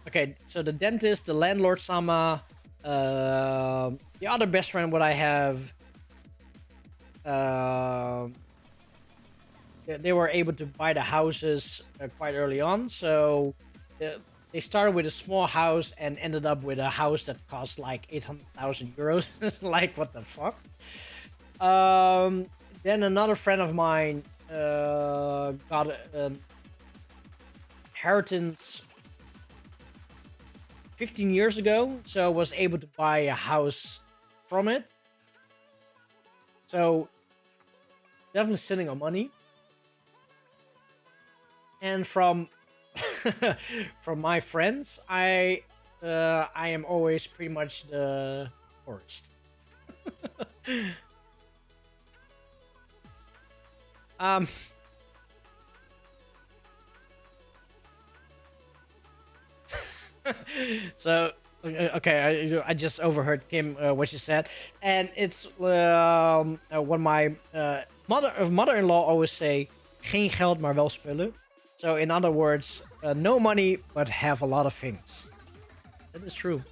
okay, so the dentist, the landlord sama, the other best friend what I have, they were able to buy the houses quite early on. So they started with a small house and ended up with a house that cost like 800,000 euros. It's like, what the fuck? Then another friend of mine got an inheritance 15 years ago, so was able to buy a house from it. So definitely sitting on money. And from from my friends, I am always pretty much the worst. So okay, I just overheard Kim what she said, and it's what my mother-in-law always say: geen geld, maar wel spullen. So in other words, no money but have a lot of things. That is true.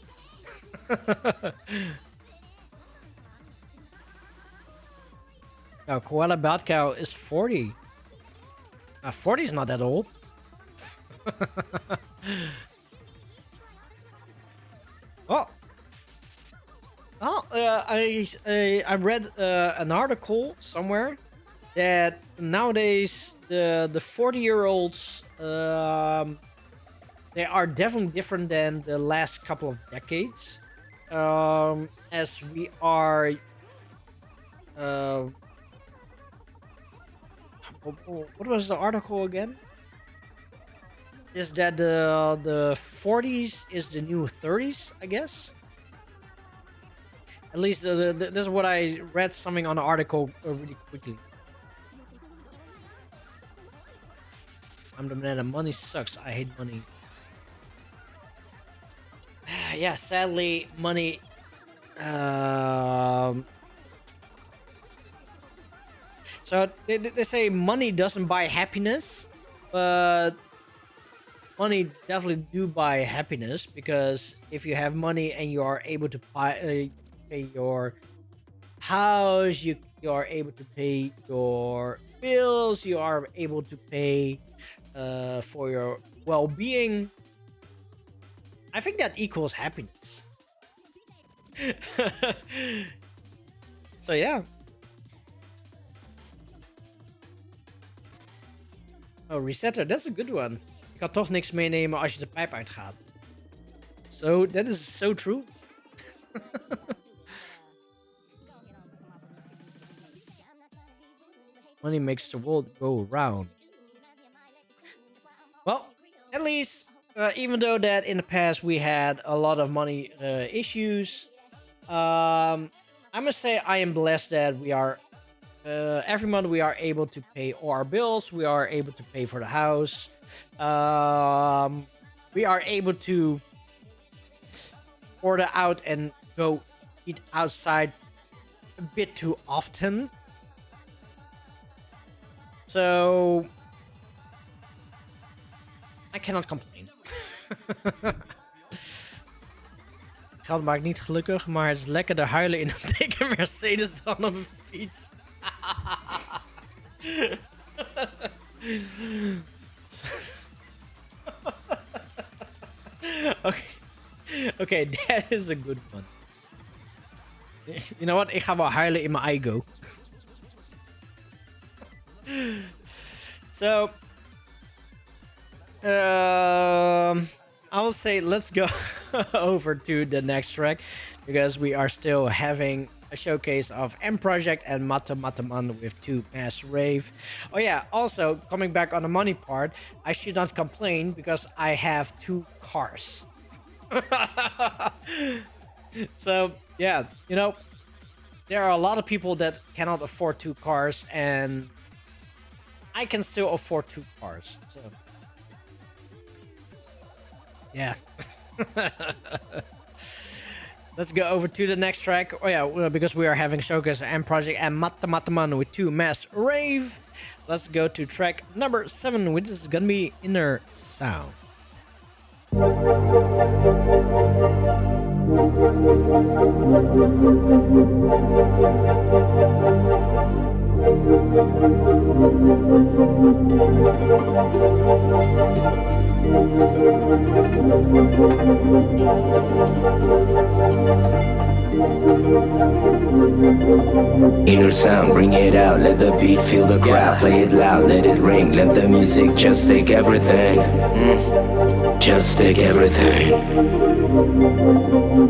Now, Koala Bad Cow is 40. 40 is not that old. I read an article somewhere that nowadays the 40-year-olds they are definitely different than the last couple of decades, as we are what was the article again? Is that the 40s is the new 30s, I guess? At least this is what I read something on the article really quickly. I'm the man, and money sucks. I hate money. Yeah, sadly, money. So they say money doesn't buy happiness, but money definitely do buy happiness, because if you have money and you are able to pay your house, you are able to pay your bills, you are able to pay for your well-being. I think that equals happiness. So yeah. Oh, resetter, that's a good one. Je kan toch niks meenemen als je de pijp uitgaat. So, that is so true. Money makes the world go round. Well, at least, even though that in the past we had a lot of money issues, I must say I am blessed that we are every month we are able to pay all our bills. We are able to pay for the house. We are able to order out and go eat outside a bit too often. So I cannot complain. Geld maakt niet gelukkig, maar het is lekkerder huilen in een dikke Mercedes dan op een fiets. Okay, that is a good one. You know what? Ik ga wel huilen in mijn iGo. So, I will say let's go over to the next track because we are still having a showcase of M Project and Matto with 2 Mass Rave. Oh yeah, also coming back on the money part, I should not complain because I have 2 cars. So yeah, you know, there are a lot of people that cannot afford 2 cars, and I can still afford 2 cars. So yeah. Let's go over to the next track. Oh yeah, because we are having Showcase and Project and Matto with 2 Mass Rave. Let's go to track number 7, which is gonna be Inner Sound. Inner sound, bring it out, let the beat feel the crowd. Play it loud, let it ring, let the music just take everything. Just take everything.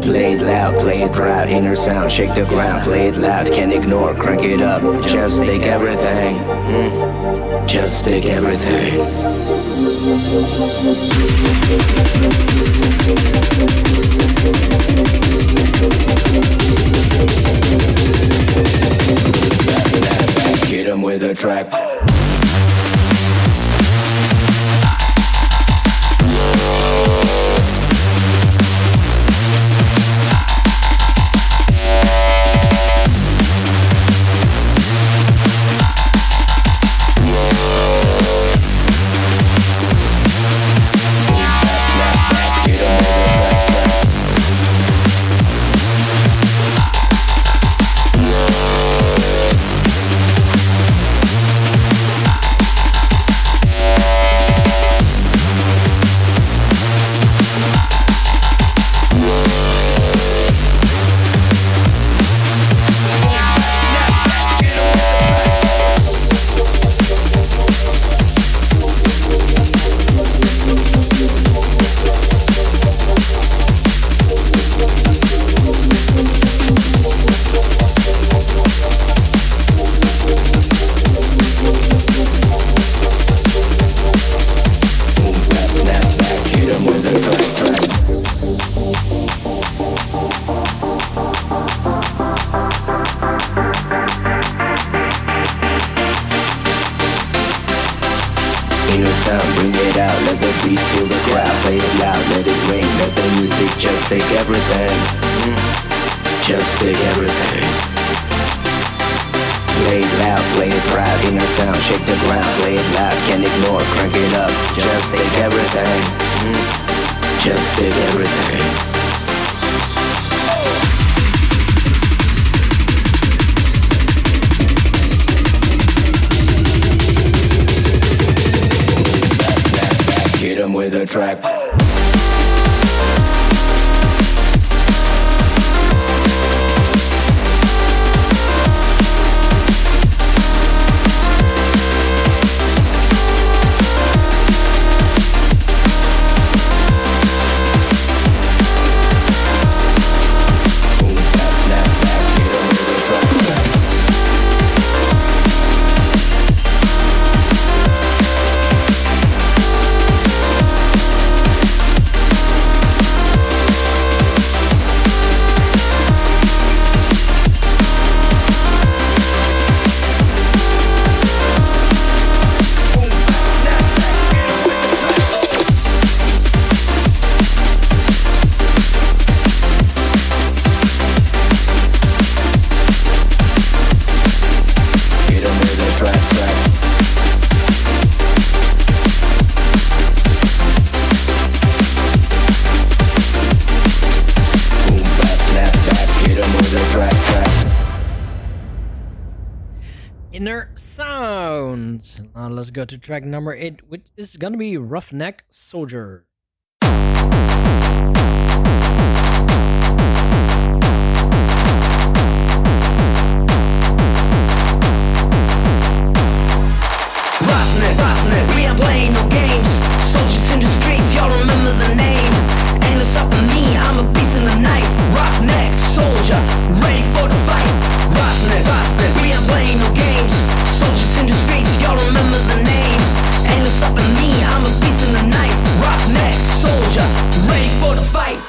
Play it loud, play it proud. Inner sound, shake the ground. Play it loud, can't ignore, crank it up. Just take everything. Just take everything. Hit 'em with a track. With a track. sound. Now let's go to track number 8, which is gonna be Roughneck Soldier. Roughneck, we ain't playing no games. Soldiers in the streets, y'all remember the name. Ain't no stopping me, I'm a beast in the night. Roughneck soldier, ready for the fight. Roughneck, we ain't playing no games. Soldiers in the streets, y'all remember the name. Ain't no stopping me, I'm a beast in the night. Roughneck soldier, ready for the fight.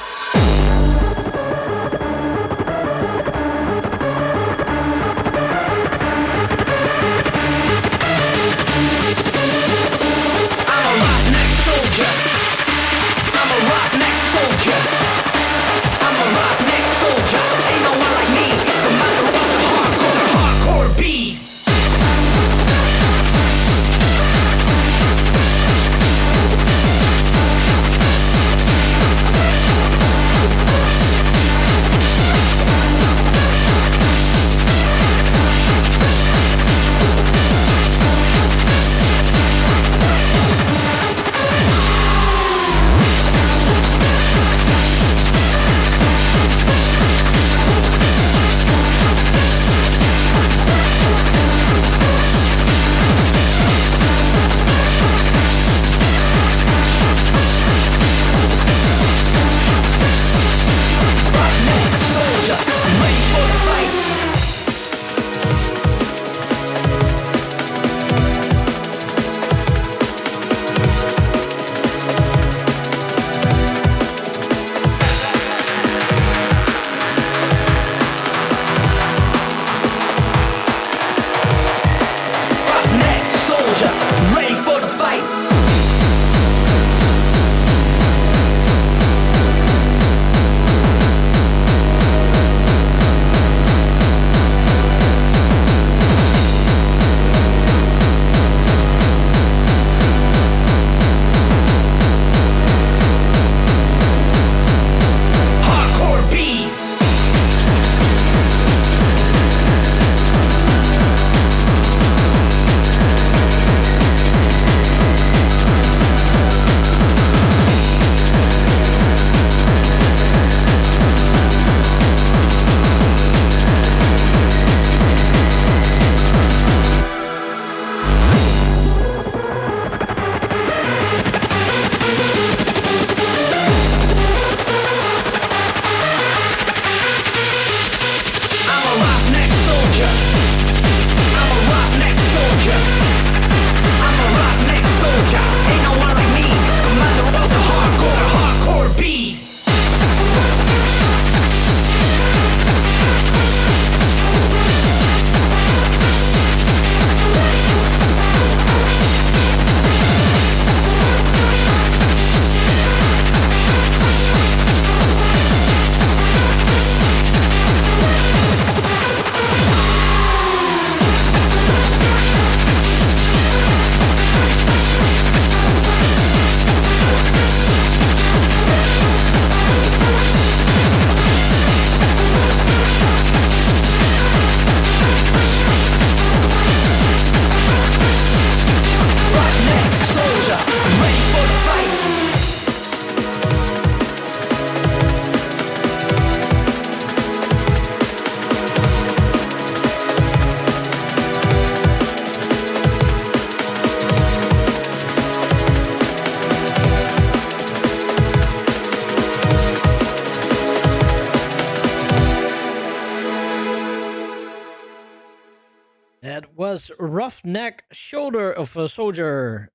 That was Roughneck Shoulder of a Soldier.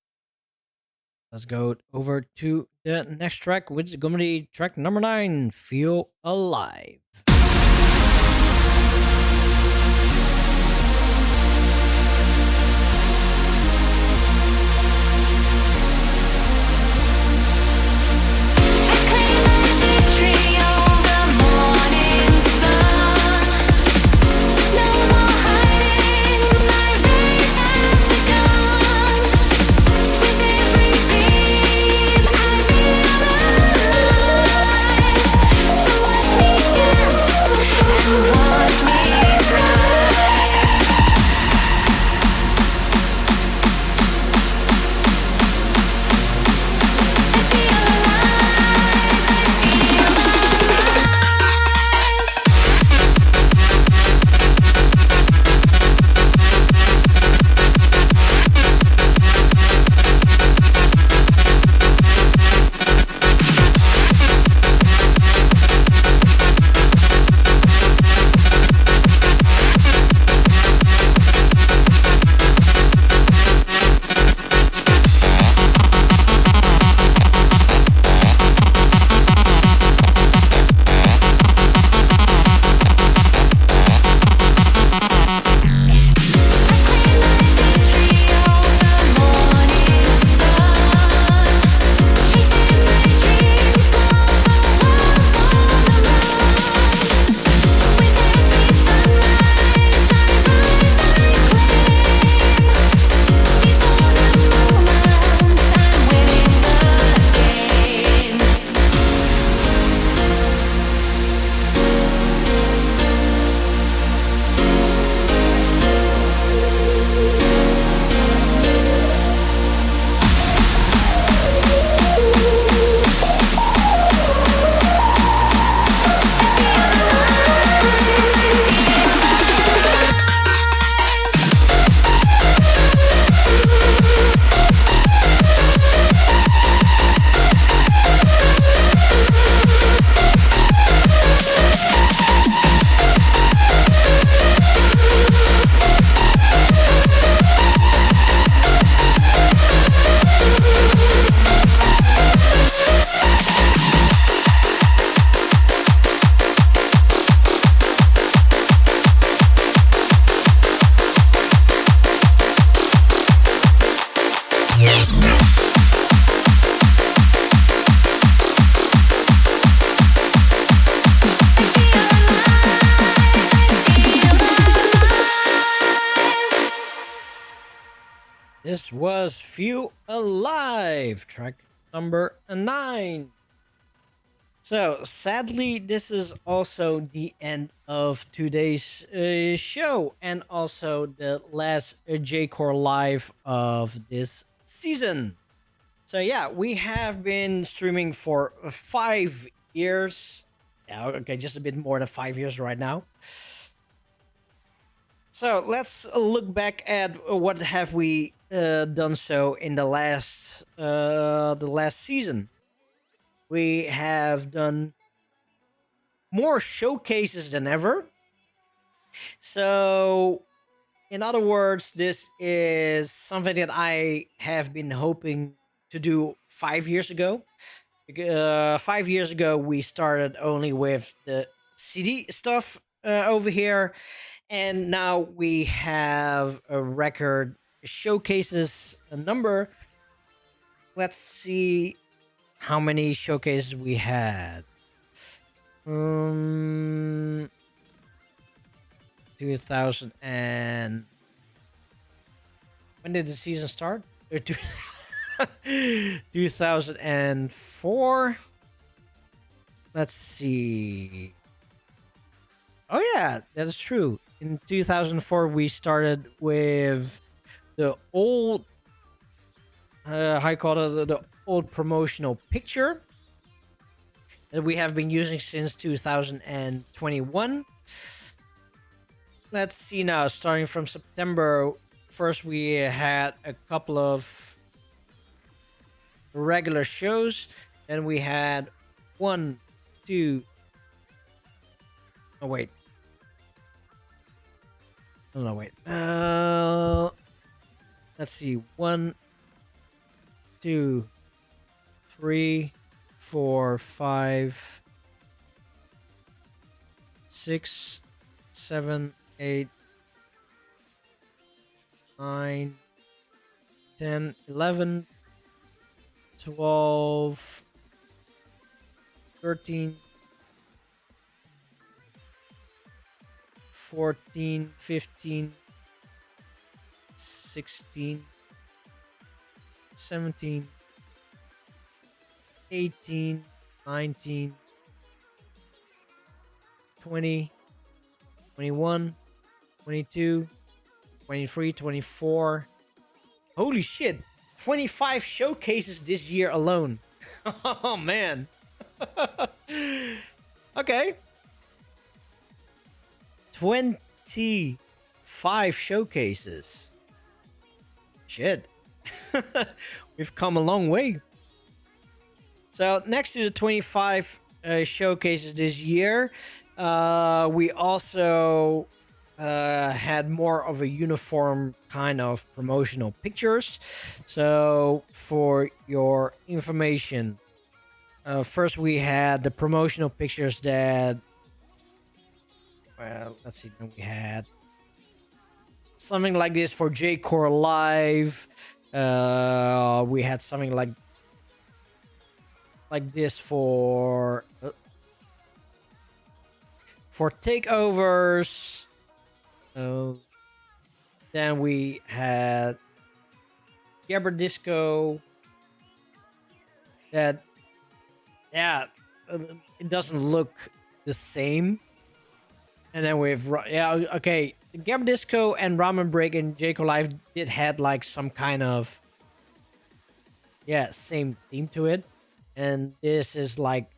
Let's go over to the next track, which is going to be track number 9, Feel Alive. So watch me dance. This was Feel Alive, track number 9. So, sadly, this is also the end of today's show, and also the last J-Core Live of this season. So, yeah, we have been streaming for 5 years. Yeah, okay, just a bit more than 5 years right now. So let's look back at what have we done so in the last season. We have done more showcases than ever. So, in other words, this is something that I have been hoping to do 5 years ago. 5 years ago, we started only with the CD stuff over here, and now we have a record showcases a number. Let's see how many showcases we had. 2000 and when did the season start? 2004. Let's see. Oh yeah, that is true. In 2004, we started with the old, how you call it, the old promotional picture that we have been using since 2021. Let's see now, starting from September, first we had a couple of regular shows. Then we had 1, 2. Oh, wait. No, wait. Let's see. 1, 2, 3, 4, 5, 6, 7, 8, 9, 10, 11, 12, 13, 14, 15, 16, 17, 18, 19, 20, 21, 22, 23, 24. Holy shit. 25 showcases this year alone. Oh, man. Okay. 25 showcases. Shit. We've come a long way. So, next to the 25 showcases this year, we also had more of a uniform kind of promotional pictures. So, for your information, first we had the promotional pictures that, well, let's see, then we had something like this for J-Core Live. We had something like this for takeovers. Then we had Gabber Disco. That, yeah, it doesn't look the same. And then we've, yeah, okay, Gabber Disco and Ramen Break and J-Core Live did had like some kind of, yeah, same theme to it. And this is like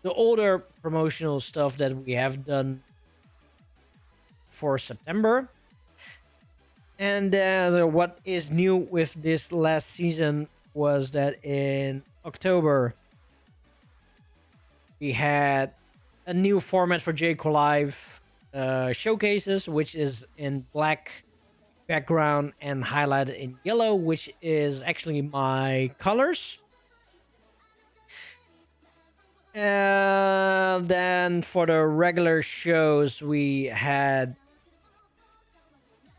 the older promotional stuff that we have done for September. And what is new with this last season was that in October we had a new format for J-Core Live showcases, which is in black background and highlighted in yellow, which is actually my colors. And then for the regular shows, we had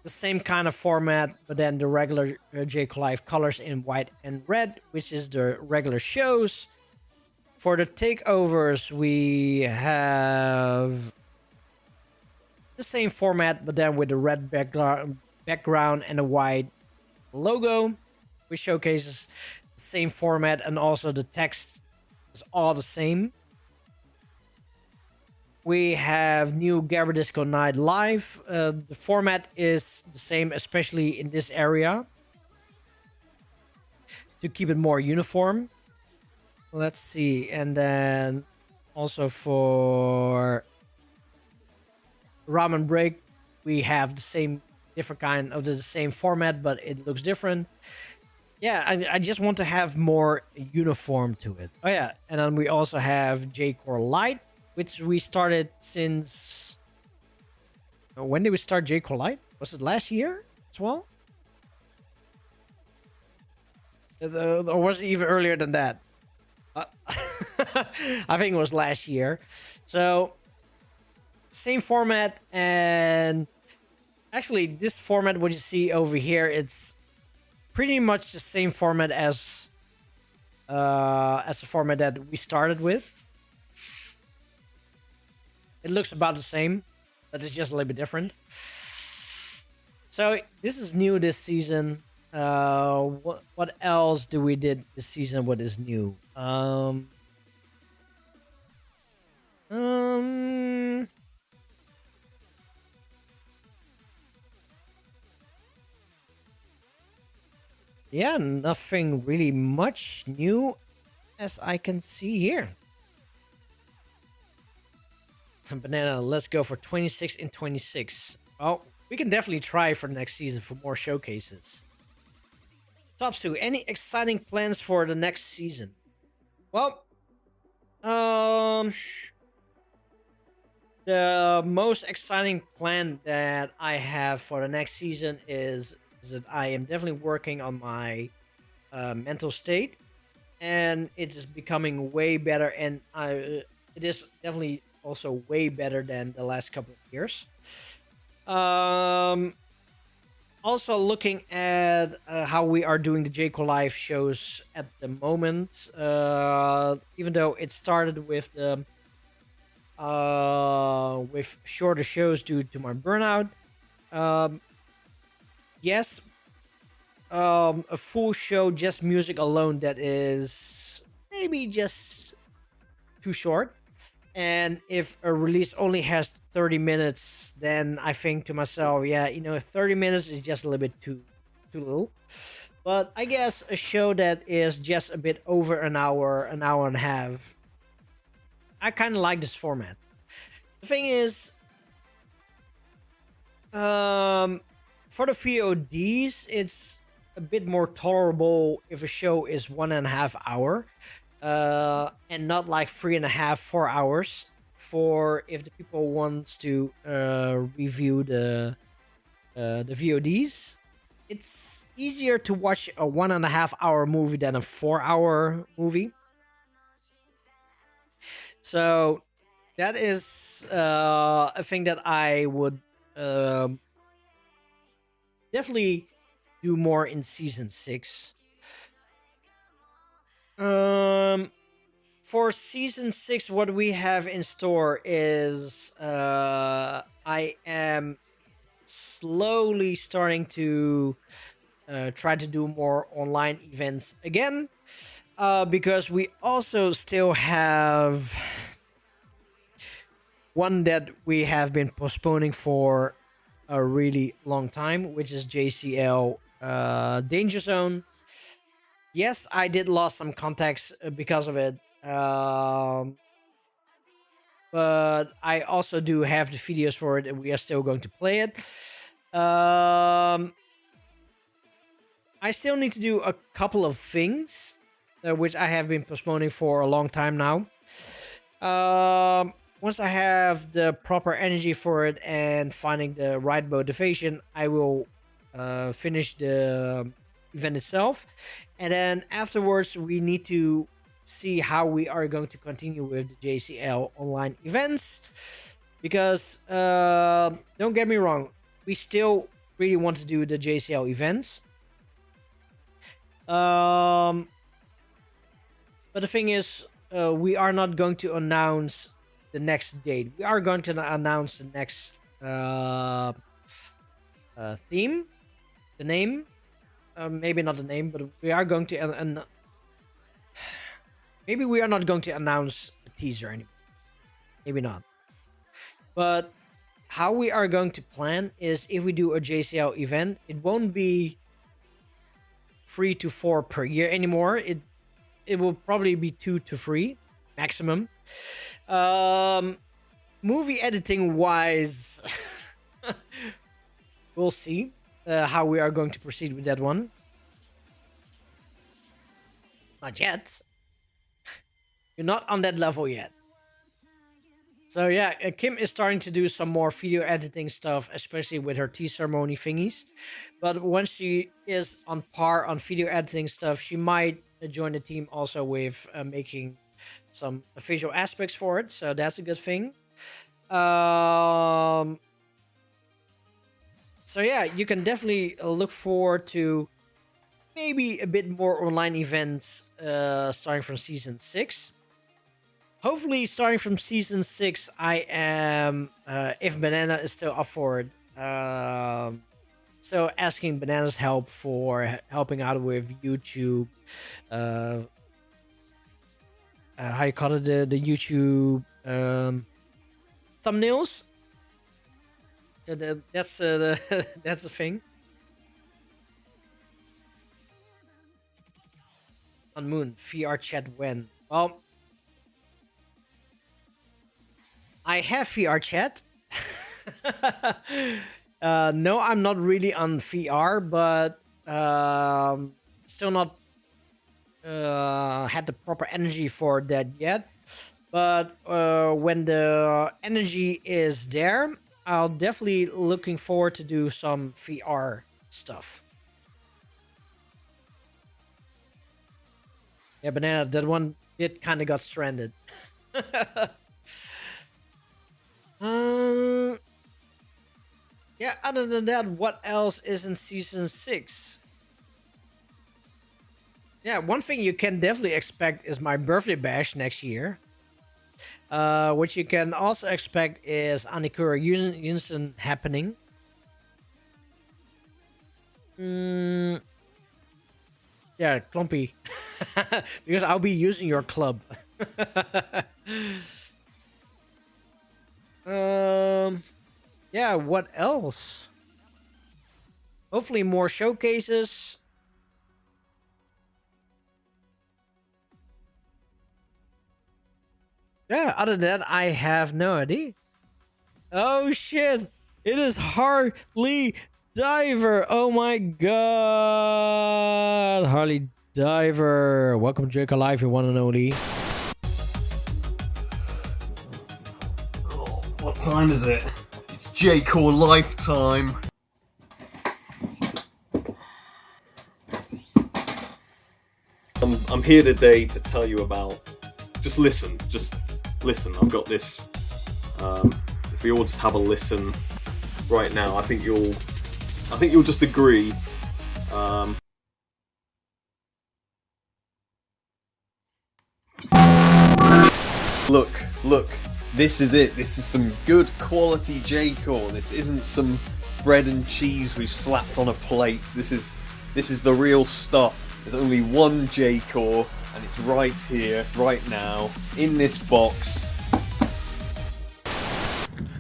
the same kind of format, but then the regular J-Core Live colors in white and red, which is the regular shows. For the takeovers, we have the same format, but then with the red background and a white the logo, which showcases the same format, and also the text is all the same. We have new Gabber Disco Night Live. The format is the same, especially in this area, to keep it more uniform. Let's see. And then also for Ramen Break, we have the same, different kind of the same format, but it looks different. Yeah, I just want to have more uniform to it. Oh yeah, and then we also have J-Core Lite, which we started since... When did we start J-Core Lite? Was it last year as well? Or was it even earlier than that? I think it was last year. So, same format, and actually this format, what you see over here, it's pretty much the same format as the format that we started with. It looks about the same, but it's just a little bit different. So this is new this season. What else do we did this season? What is new? Yeah, nothing really much new as I can see here. Banana, let's go for 26 in 26. Well, we can definitely try for next season for more showcases. Topsu, any exciting plans for the next season? Well, the most exciting plan that I have for the next season is that I am definitely working on my mental state, and it's becoming way better, and it is definitely also way better than the last couple of years. Also looking at how we are doing the J-Core Live shows at the moment, even though it started with the with shorter shows due to my burnout. Yes, a full show, just music alone, that is maybe just too short. And if a release only has 30 minutes, then I think to myself, yeah, 30 minutes is just a little bit too little. But I guess a show that is just a bit over an hour and a half, I kind of like this format. The thing is, for the VODs, it's a bit more tolerable if a show is 1.5 hours. And not like 3.5, 4 hours. For if the people wants to review the VODs, it's easier to watch a 1.5 hour movie than a 4 hour movie. So that is a thing that I would definitely do more in season 6. For season 6, what we have in store is I am slowly starting to try to do more online events again, because we also still have one that we have been postponing for a really long time, which is JCL Danger Zone. Yes, I did lost some contacts because of it, but I also do have the videos for it, and we are still going to play it. I still need to do a couple of things, which I have been postponing for a long time now. Once I have the proper energy for it and finding the right motivation, I will finish the event itself, and then afterwards we need to see how we are going to continue with the JCL online events, because don't get me wrong, we still really want to do the JCL events, but the thing is, we are not going to announce the next date. We are going to announce the next theme, the name, maybe not the name, but we are going to maybe we are not going to announce a teaser anymore. Maybe not. But how we are going to plan is if we do a JCL event, it won't be 3 to 4 per year anymore. It will probably be 2 to 3 maximum. Movie editing wise, we'll see how we are going to proceed with that one. Not yet. You're not on that level yet. So yeah, Kim is starting to do some more video editing stuff, especially with her tea ceremony thingies. But once she is on par on video editing stuff, she might join the team also with making some visual aspects for it. So that's a good thing. So yeah, you can definitely look forward to maybe a bit more online events starting from season 6. Hopefully, starting from season 6, I am, if Banana is still up for it, so asking Banana's help for helping out with YouTube, how you call it, the YouTube thumbnails. So that's that's the thing. On Moon, VR chat when? Well, I have VR chat. No, I'm not really on VR, but still not had the proper energy for that yet. But when the energy is there, I'll definitely looking forward to do some VR stuff. Yeah, Banana, that one did kind of got stranded. Yeah, other than that, what else is in season 6? Yeah, one thing you can definitely expect is my birthday bash next year. What you can also expect is Anikura Unison happening. Yeah, Clumpy. Because I'll be using your club. Yeah, what else? Hopefully more showcases. Yeah, other than that, I have no idea. Oh shit! It is Harley Diver! Oh my god! Harley Diver! Welcome to JCL Live, your one and only. Oh, what time is it? It's JCL Lifetime. I'm here today to tell you about. Just listen. I've got this. If we all just have a listen right now, I think you'll just agree. Look. This is it. This is some good quality JCL. This isn't some bread and cheese we've slapped on a plate. This is the real stuff. There's only one JCL, and it's right here, right now, in this box.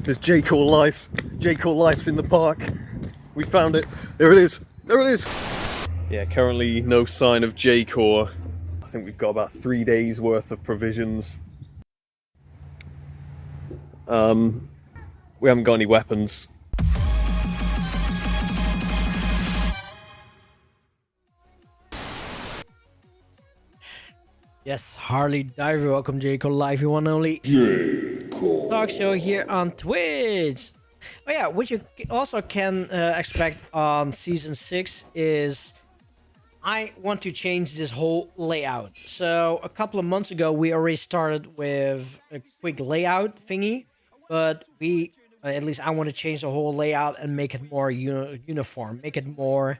There's JCL Life. JCL Life's in the park. We found it. There it is. There it is. Yeah, currently no sign of JCL. I think we've got about 3 days worth of provisions. We haven't got any weapons. Yes, Harley Diver, welcome JCL Live, your one and only talk show here on Twitch. Oh yeah, what you also can expect on season 6 is I want to change this whole layout. So a couple of months ago, we already started with a quick layout thingy, but we, at least I want to change the whole layout and make it more uniform, make it more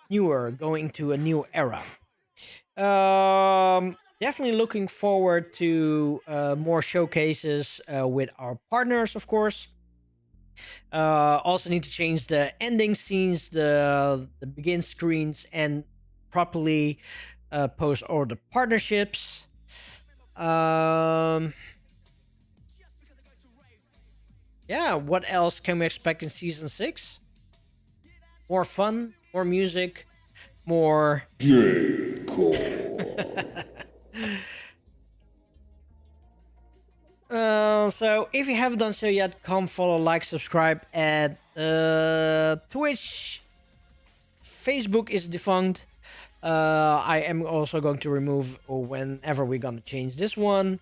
newer, going to a new era. Definitely looking forward to more showcases with our partners, of course. Also need to change the ending scenes, the begin screens, and properly post all the partnerships. Yeah, what else can we expect in season 6? More fun, more music, more so if you haven't done so yet, come follow, like, subscribe at Twitch. Facebook is defunct. I am also going to remove whenever we're gonna change this one.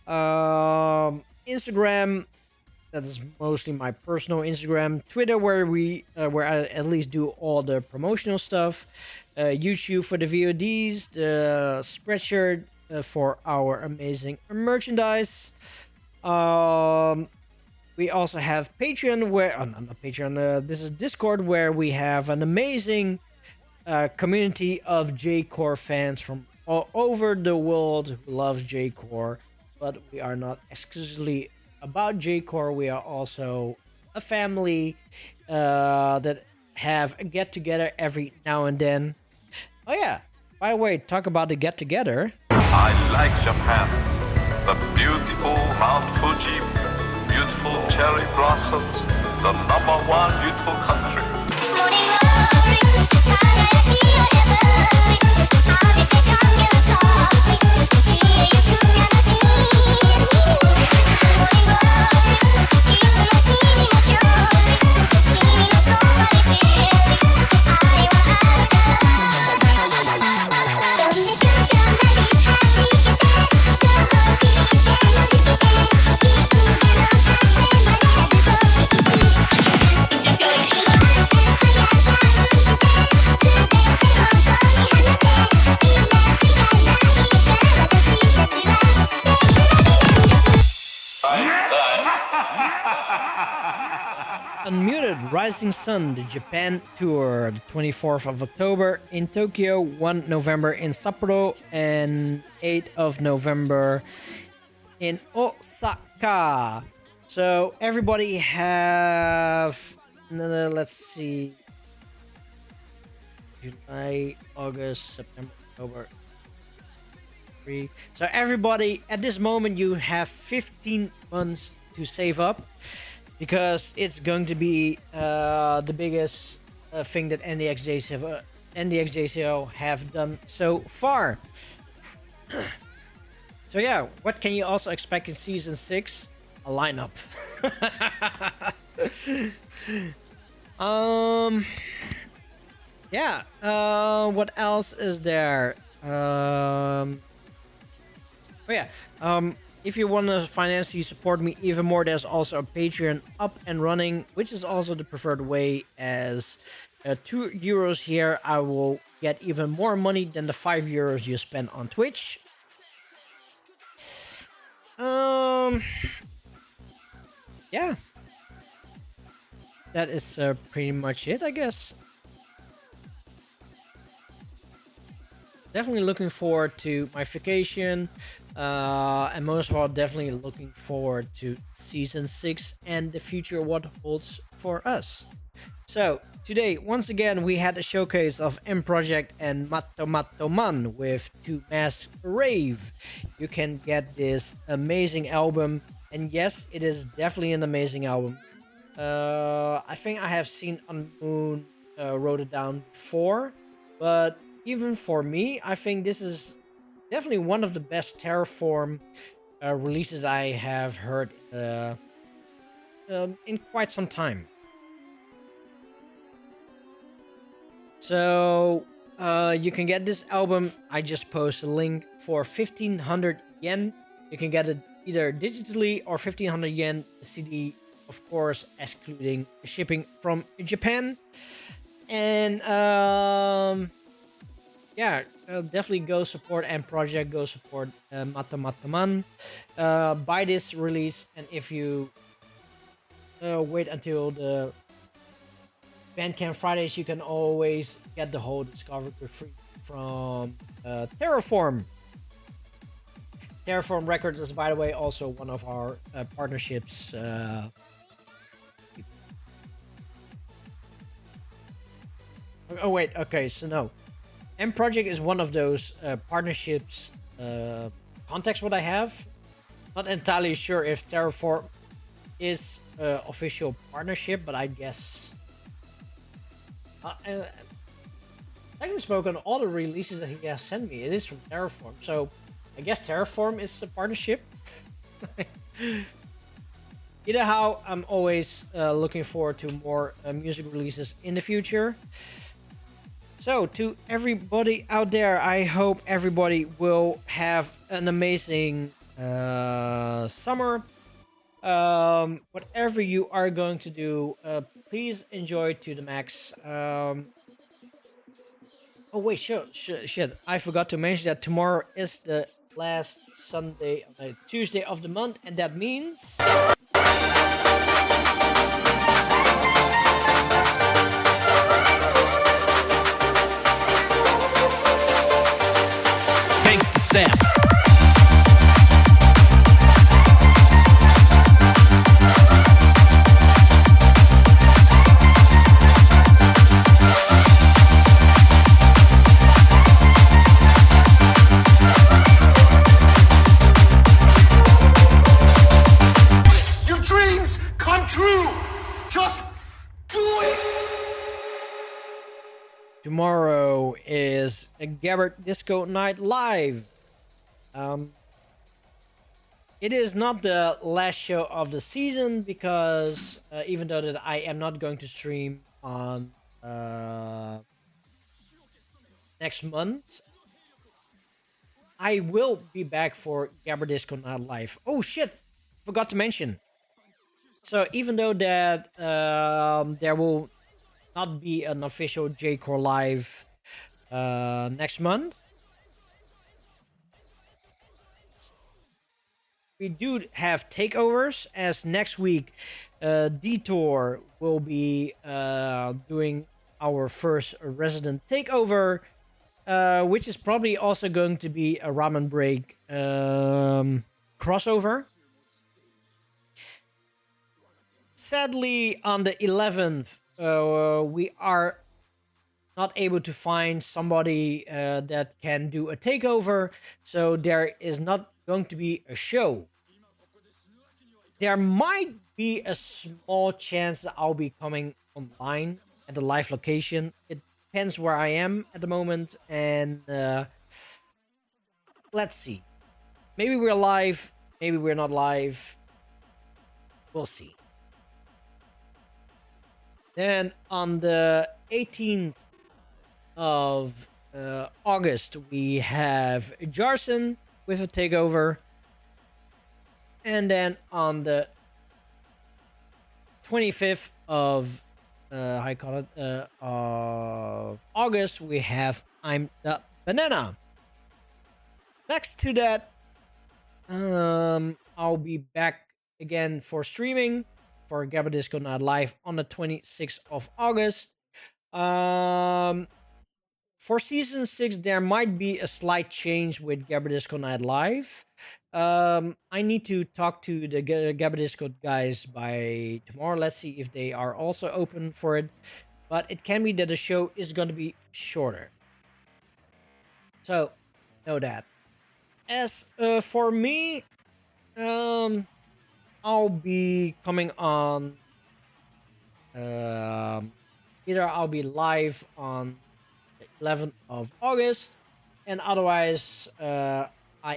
Instagram, that is mostly my personal Instagram. Twitter, where I at least do all the promotional stuff. YouTube for the VODs, the spreadshirt for our amazing merchandise. We also have Patreon, where not Patreon. This is Discord, where we have an amazing community of J-Core fans from all over the world who loves J-Core. But we are not exclusively about J-Core. We are also a family that have a get together every now and then. Oh yeah, by the way, talk about the get together. I like Japan. The beautiful Mount Fuji, beautiful cherry blossoms, the #1 beautiful country. Unmuted Rising Sun, the Japan tour, the 24th of October in Tokyo, 1 November in Sapporo, and 8th of November in Osaka. So everybody have, let's see, July, August, September, October. So everybody, at this moment, you have 15 months to save up, because it's going to be the biggest thing that NDXJCL have done so far. So yeah, what can you also expect in season 6? A lineup. Yeah. What else is there? Oh yeah. If you want to financially support me even more, there's also a Patreon up and running, which is also the preferred way, as €2 here, I will get even more money than the €5 you spend on Twitch. Yeah. That is pretty much it, I guess. Definitely looking forward to my vacation, and most of all, definitely looking forward to season 6 and the future, what holds for us. So today, once again, we had a showcase of M Project and Matto Man with 2 Masks Rave. You can get this amazing album, and yes, it is definitely an amazing album. I think I have seen Unmoon wrote it down before, but even for me, I think this is definitely one of the best Terraform releases I have heard in quite some time. So you can get this album. I just posted a link for 1,500 yen. You can get it either digitally or 1,500 yen CD, of course, excluding shipping from Japan. And yeah, definitely go support M Project, go support Matto Man. Buy this release, and if you wait until the Bandcamp Fridays, you can always get the whole discovery for free from Terraform. Terraform Records is, by the way, also one of our partnerships Oh wait, okay, so no. M Project is one of those partnerships contacts what I have. Not entirely sure if Terraform is official partnership, but I guess. Technically spoken, all the releases that he has sent me, it is from Terraform. So I guess Terraform is a partnership. Either how, I'm always looking forward to more music releases in the future. So to everybody out there, I hope everybody will have an amazing summer. Whatever you are going to do, please enjoy to the max. Oh wait, shit! I forgot to mention that tomorrow is the last Sunday, Tuesday of the month, and that means Gangsta Sam. Your dreams come true. Just do it. tomorrow is a Gabbard Disco Night Live. It is not the last show of the season because even though that I am not going to stream on next month, I will be back for Gabbard Disco Night Live. Oh shit! Forgot to mention. So even though that there will not be an official J-Core Live next month, we do have takeovers, as next week Detour will be doing our first resident takeover, which is probably also going to be a Ramen Break crossover. Sadly, on the 11th, we are not able to find somebody that can do a takeover, so there is not going to be a show. There might be a small chance that I'll be coming online at the live location. It depends where I am at the moment, and let's see. Maybe we're live, maybe we're not live. We'll see. Then on the 18th of August, we have Jarson with a takeover. And then on the 25th of of August, we have I'm the Banana. Next to that, I'll be back again for streaming for Gabbard Disco Night Live on the 26th of August. For season 6, there might be a slight change with Gabbard Disco Night Live. I need to talk to the Gabbard Disco guys by tomorrow. Let's see if they are also open for it. But it can be that the show is going to be shorter. So, know that. As for me, I'll be coming on. Either I'll be live on the 11th of August, and otherwise, I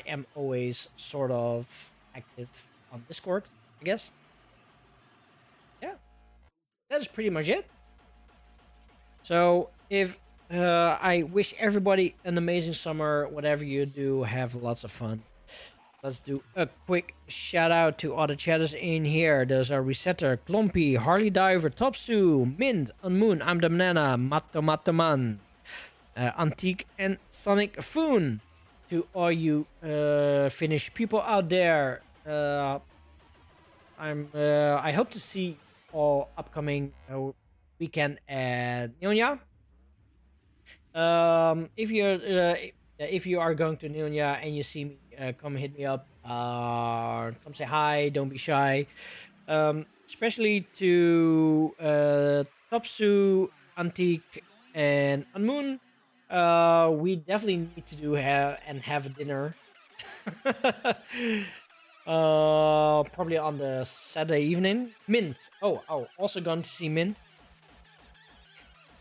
am always sort of active on Discord, I guess. Yeah, that's pretty much it. So, if I wish everybody an amazing summer, whatever you do, have lots of fun. Let's do a quick shout out to all the chatters in here. Those are Resetter, Klompy, Harley Diver, Topsu, Mint, Unmoon, I'm the Banana, Matto Man, Antique, and Sonic Foon. To all you Finnish people out there, I hope to see all upcoming weekend at Nyonya. If you are going to Nyonya and you see me, come hit me up. Come say hi. Don't be shy. Especially to Topsu, Antique, And on Moon, we definitely need to have a dinner. Probably on the Saturday evening. Mint. Oh, also going to see Mint.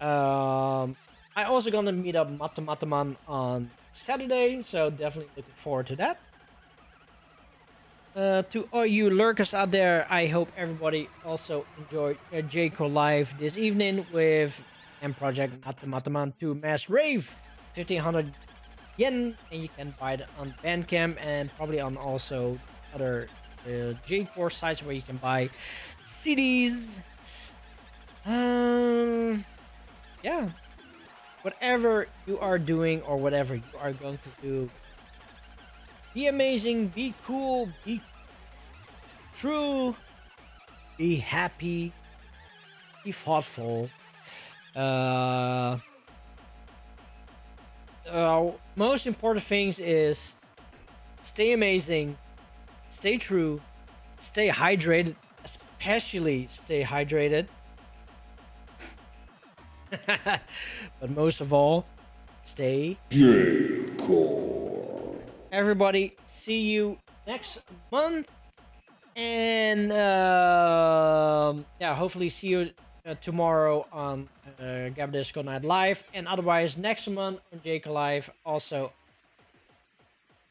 I also gonna meet up Matto Man on Saturday, so definitely looking forward to that. To all you lurkers out there, I hope everybody also enjoyed JCO Live this evening with M Project Matto Man 2 Mass Rave, 1500 yen, and you can buy it on Bandcamp and probably on also other J-Core sites where you can buy CDs. Yeah. Whatever you are doing or whatever you are going to do, be amazing, be cool, be true, be happy, be thoughtful. Most important things is stay amazing, stay true, stay hydrated, especially stay hydrated. But most of all, stay J-Core. Everybody, see you next month. And yeah, hopefully see you tomorrow on Gab Disco Night Live. And otherwise, next month on J-Core Live. Also,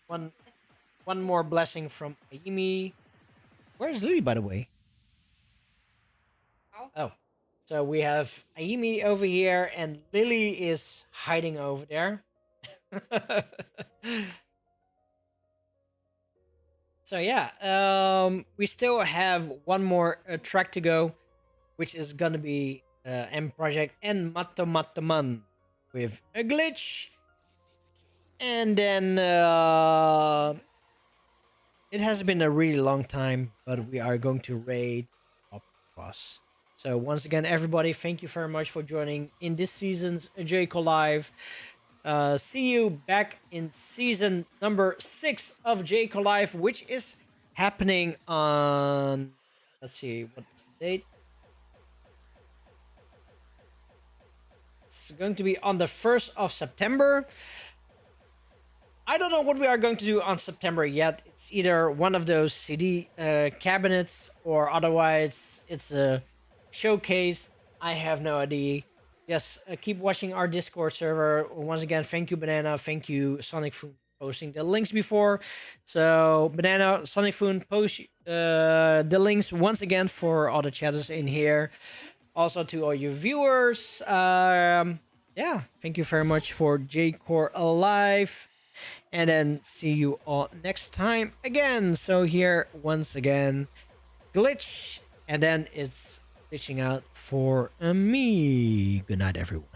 one more blessing from Aimi. Where's Louis, by the way? Oh. So we have Aimi over here, and Lily is hiding over there. So yeah, we still have one more track to go, which is gonna be M Project and Matto Man with a glitch, and then it has been a really long time, but we are going to raid Top Boss. So once again, everybody, thank you very much for joining in this season's J-Core Live. See you back in season number 6 of J-Core Live, which is happening on, let's see, what's the date? It's going to be on the 1st of September. I don't know what we are going to do on September yet. It's either one of those CD cabinets, or otherwise it's a showcase. I have no idea. Yes, keep watching our Discord server. Once again, thank you, Banana. Thank you, Sonic Foon, posting the links before. So, Banana, Sonic Foon, post the links once again for all the chatters in here. Also to all you viewers. Yeah, thank you very much for J-Core Alive. And then see you all next time again. So here, once again, glitch. And then it's reaching out for me. Good night, everyone.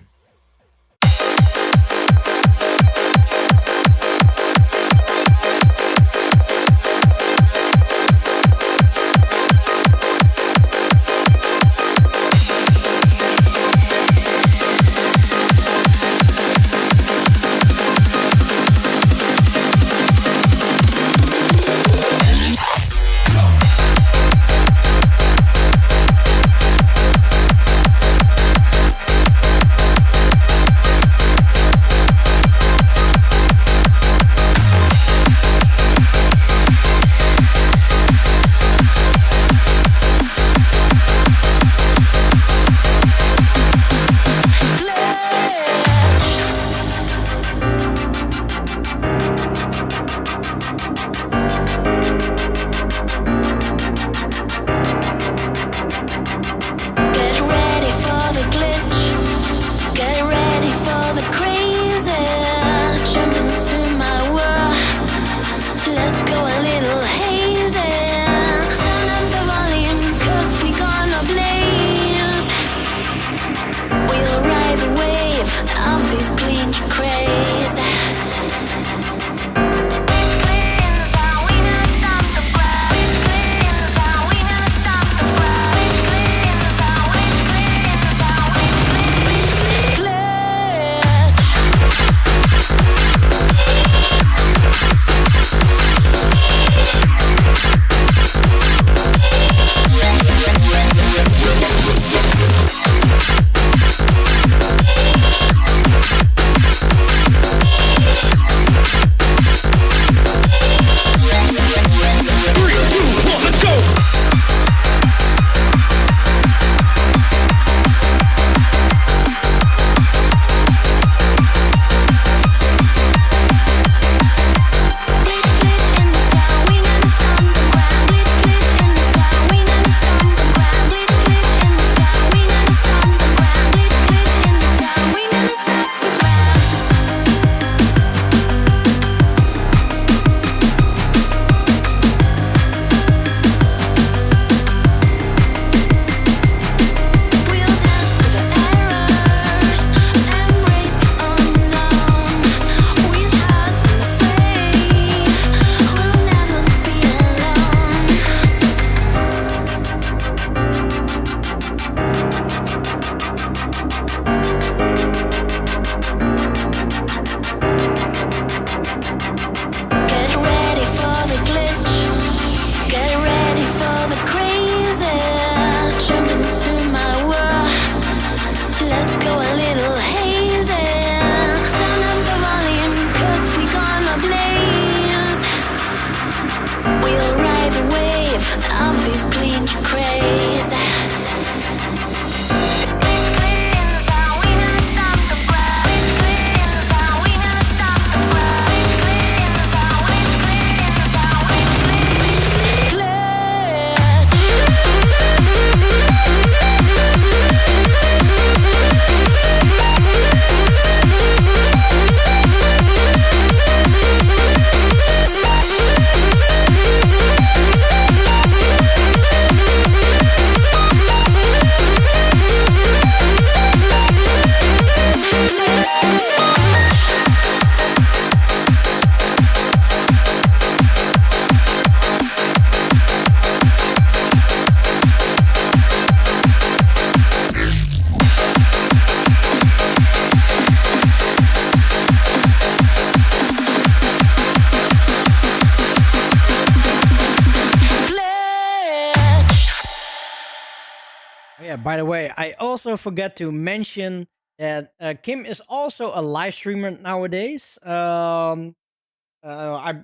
Yeah, by the way, I also forgot to mention that Kim is also a live streamer nowadays. I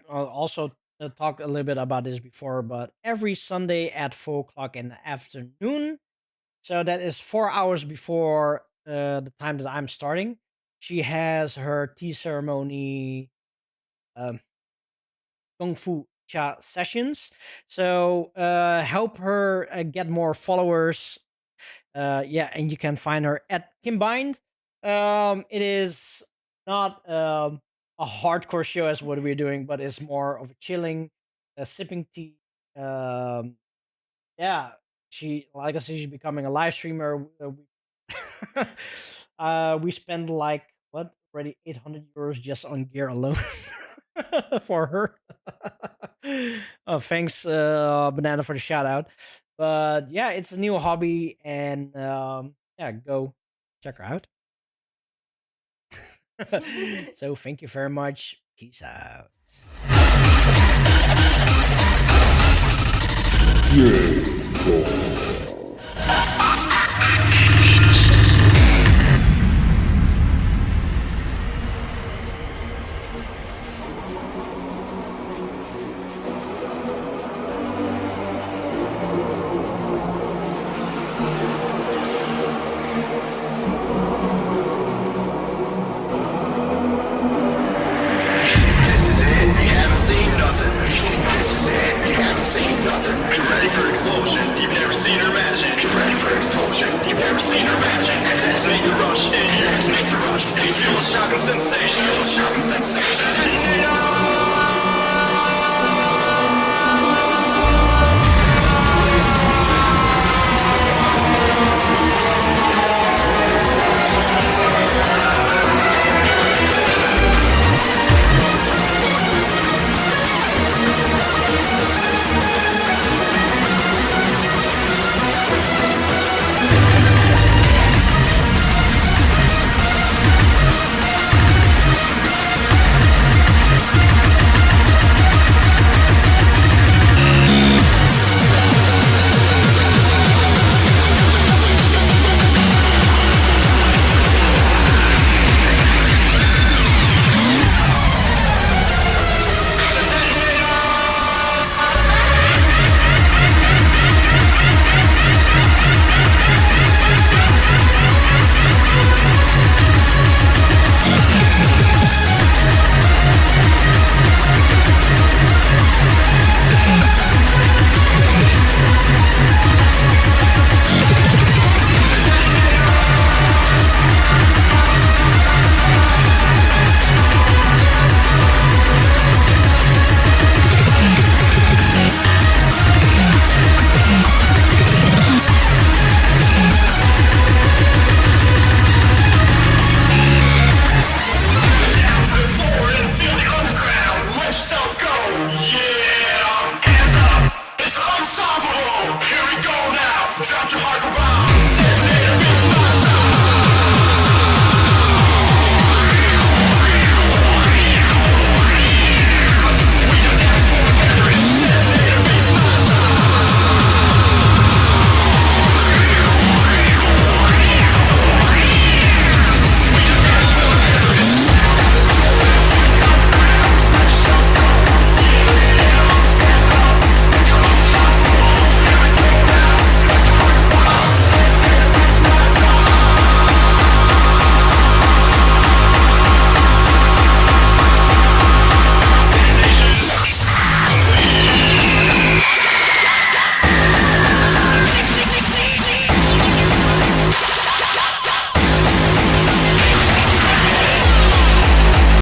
also talked a little bit about this before, but every Sunday at 4 o'clock in the afternoon, so that is 4 hours before the time that I'm starting, she has her tea ceremony um, Kung Fu Cha sessions. So help her get more followers. Yeah, and you can find her at Kimbind. It is not a hardcore show as what we're doing, but it's more of a chilling, sipping tea. Um, yeah, she, like I said, she's becoming a live streamer. We spend like what already 800 euros just on gear alone for her. Thanks, Banana, for the shout out. But yeah, it's a new hobby, and yeah, go check her out. So thank you very much. Peace out. Yeah.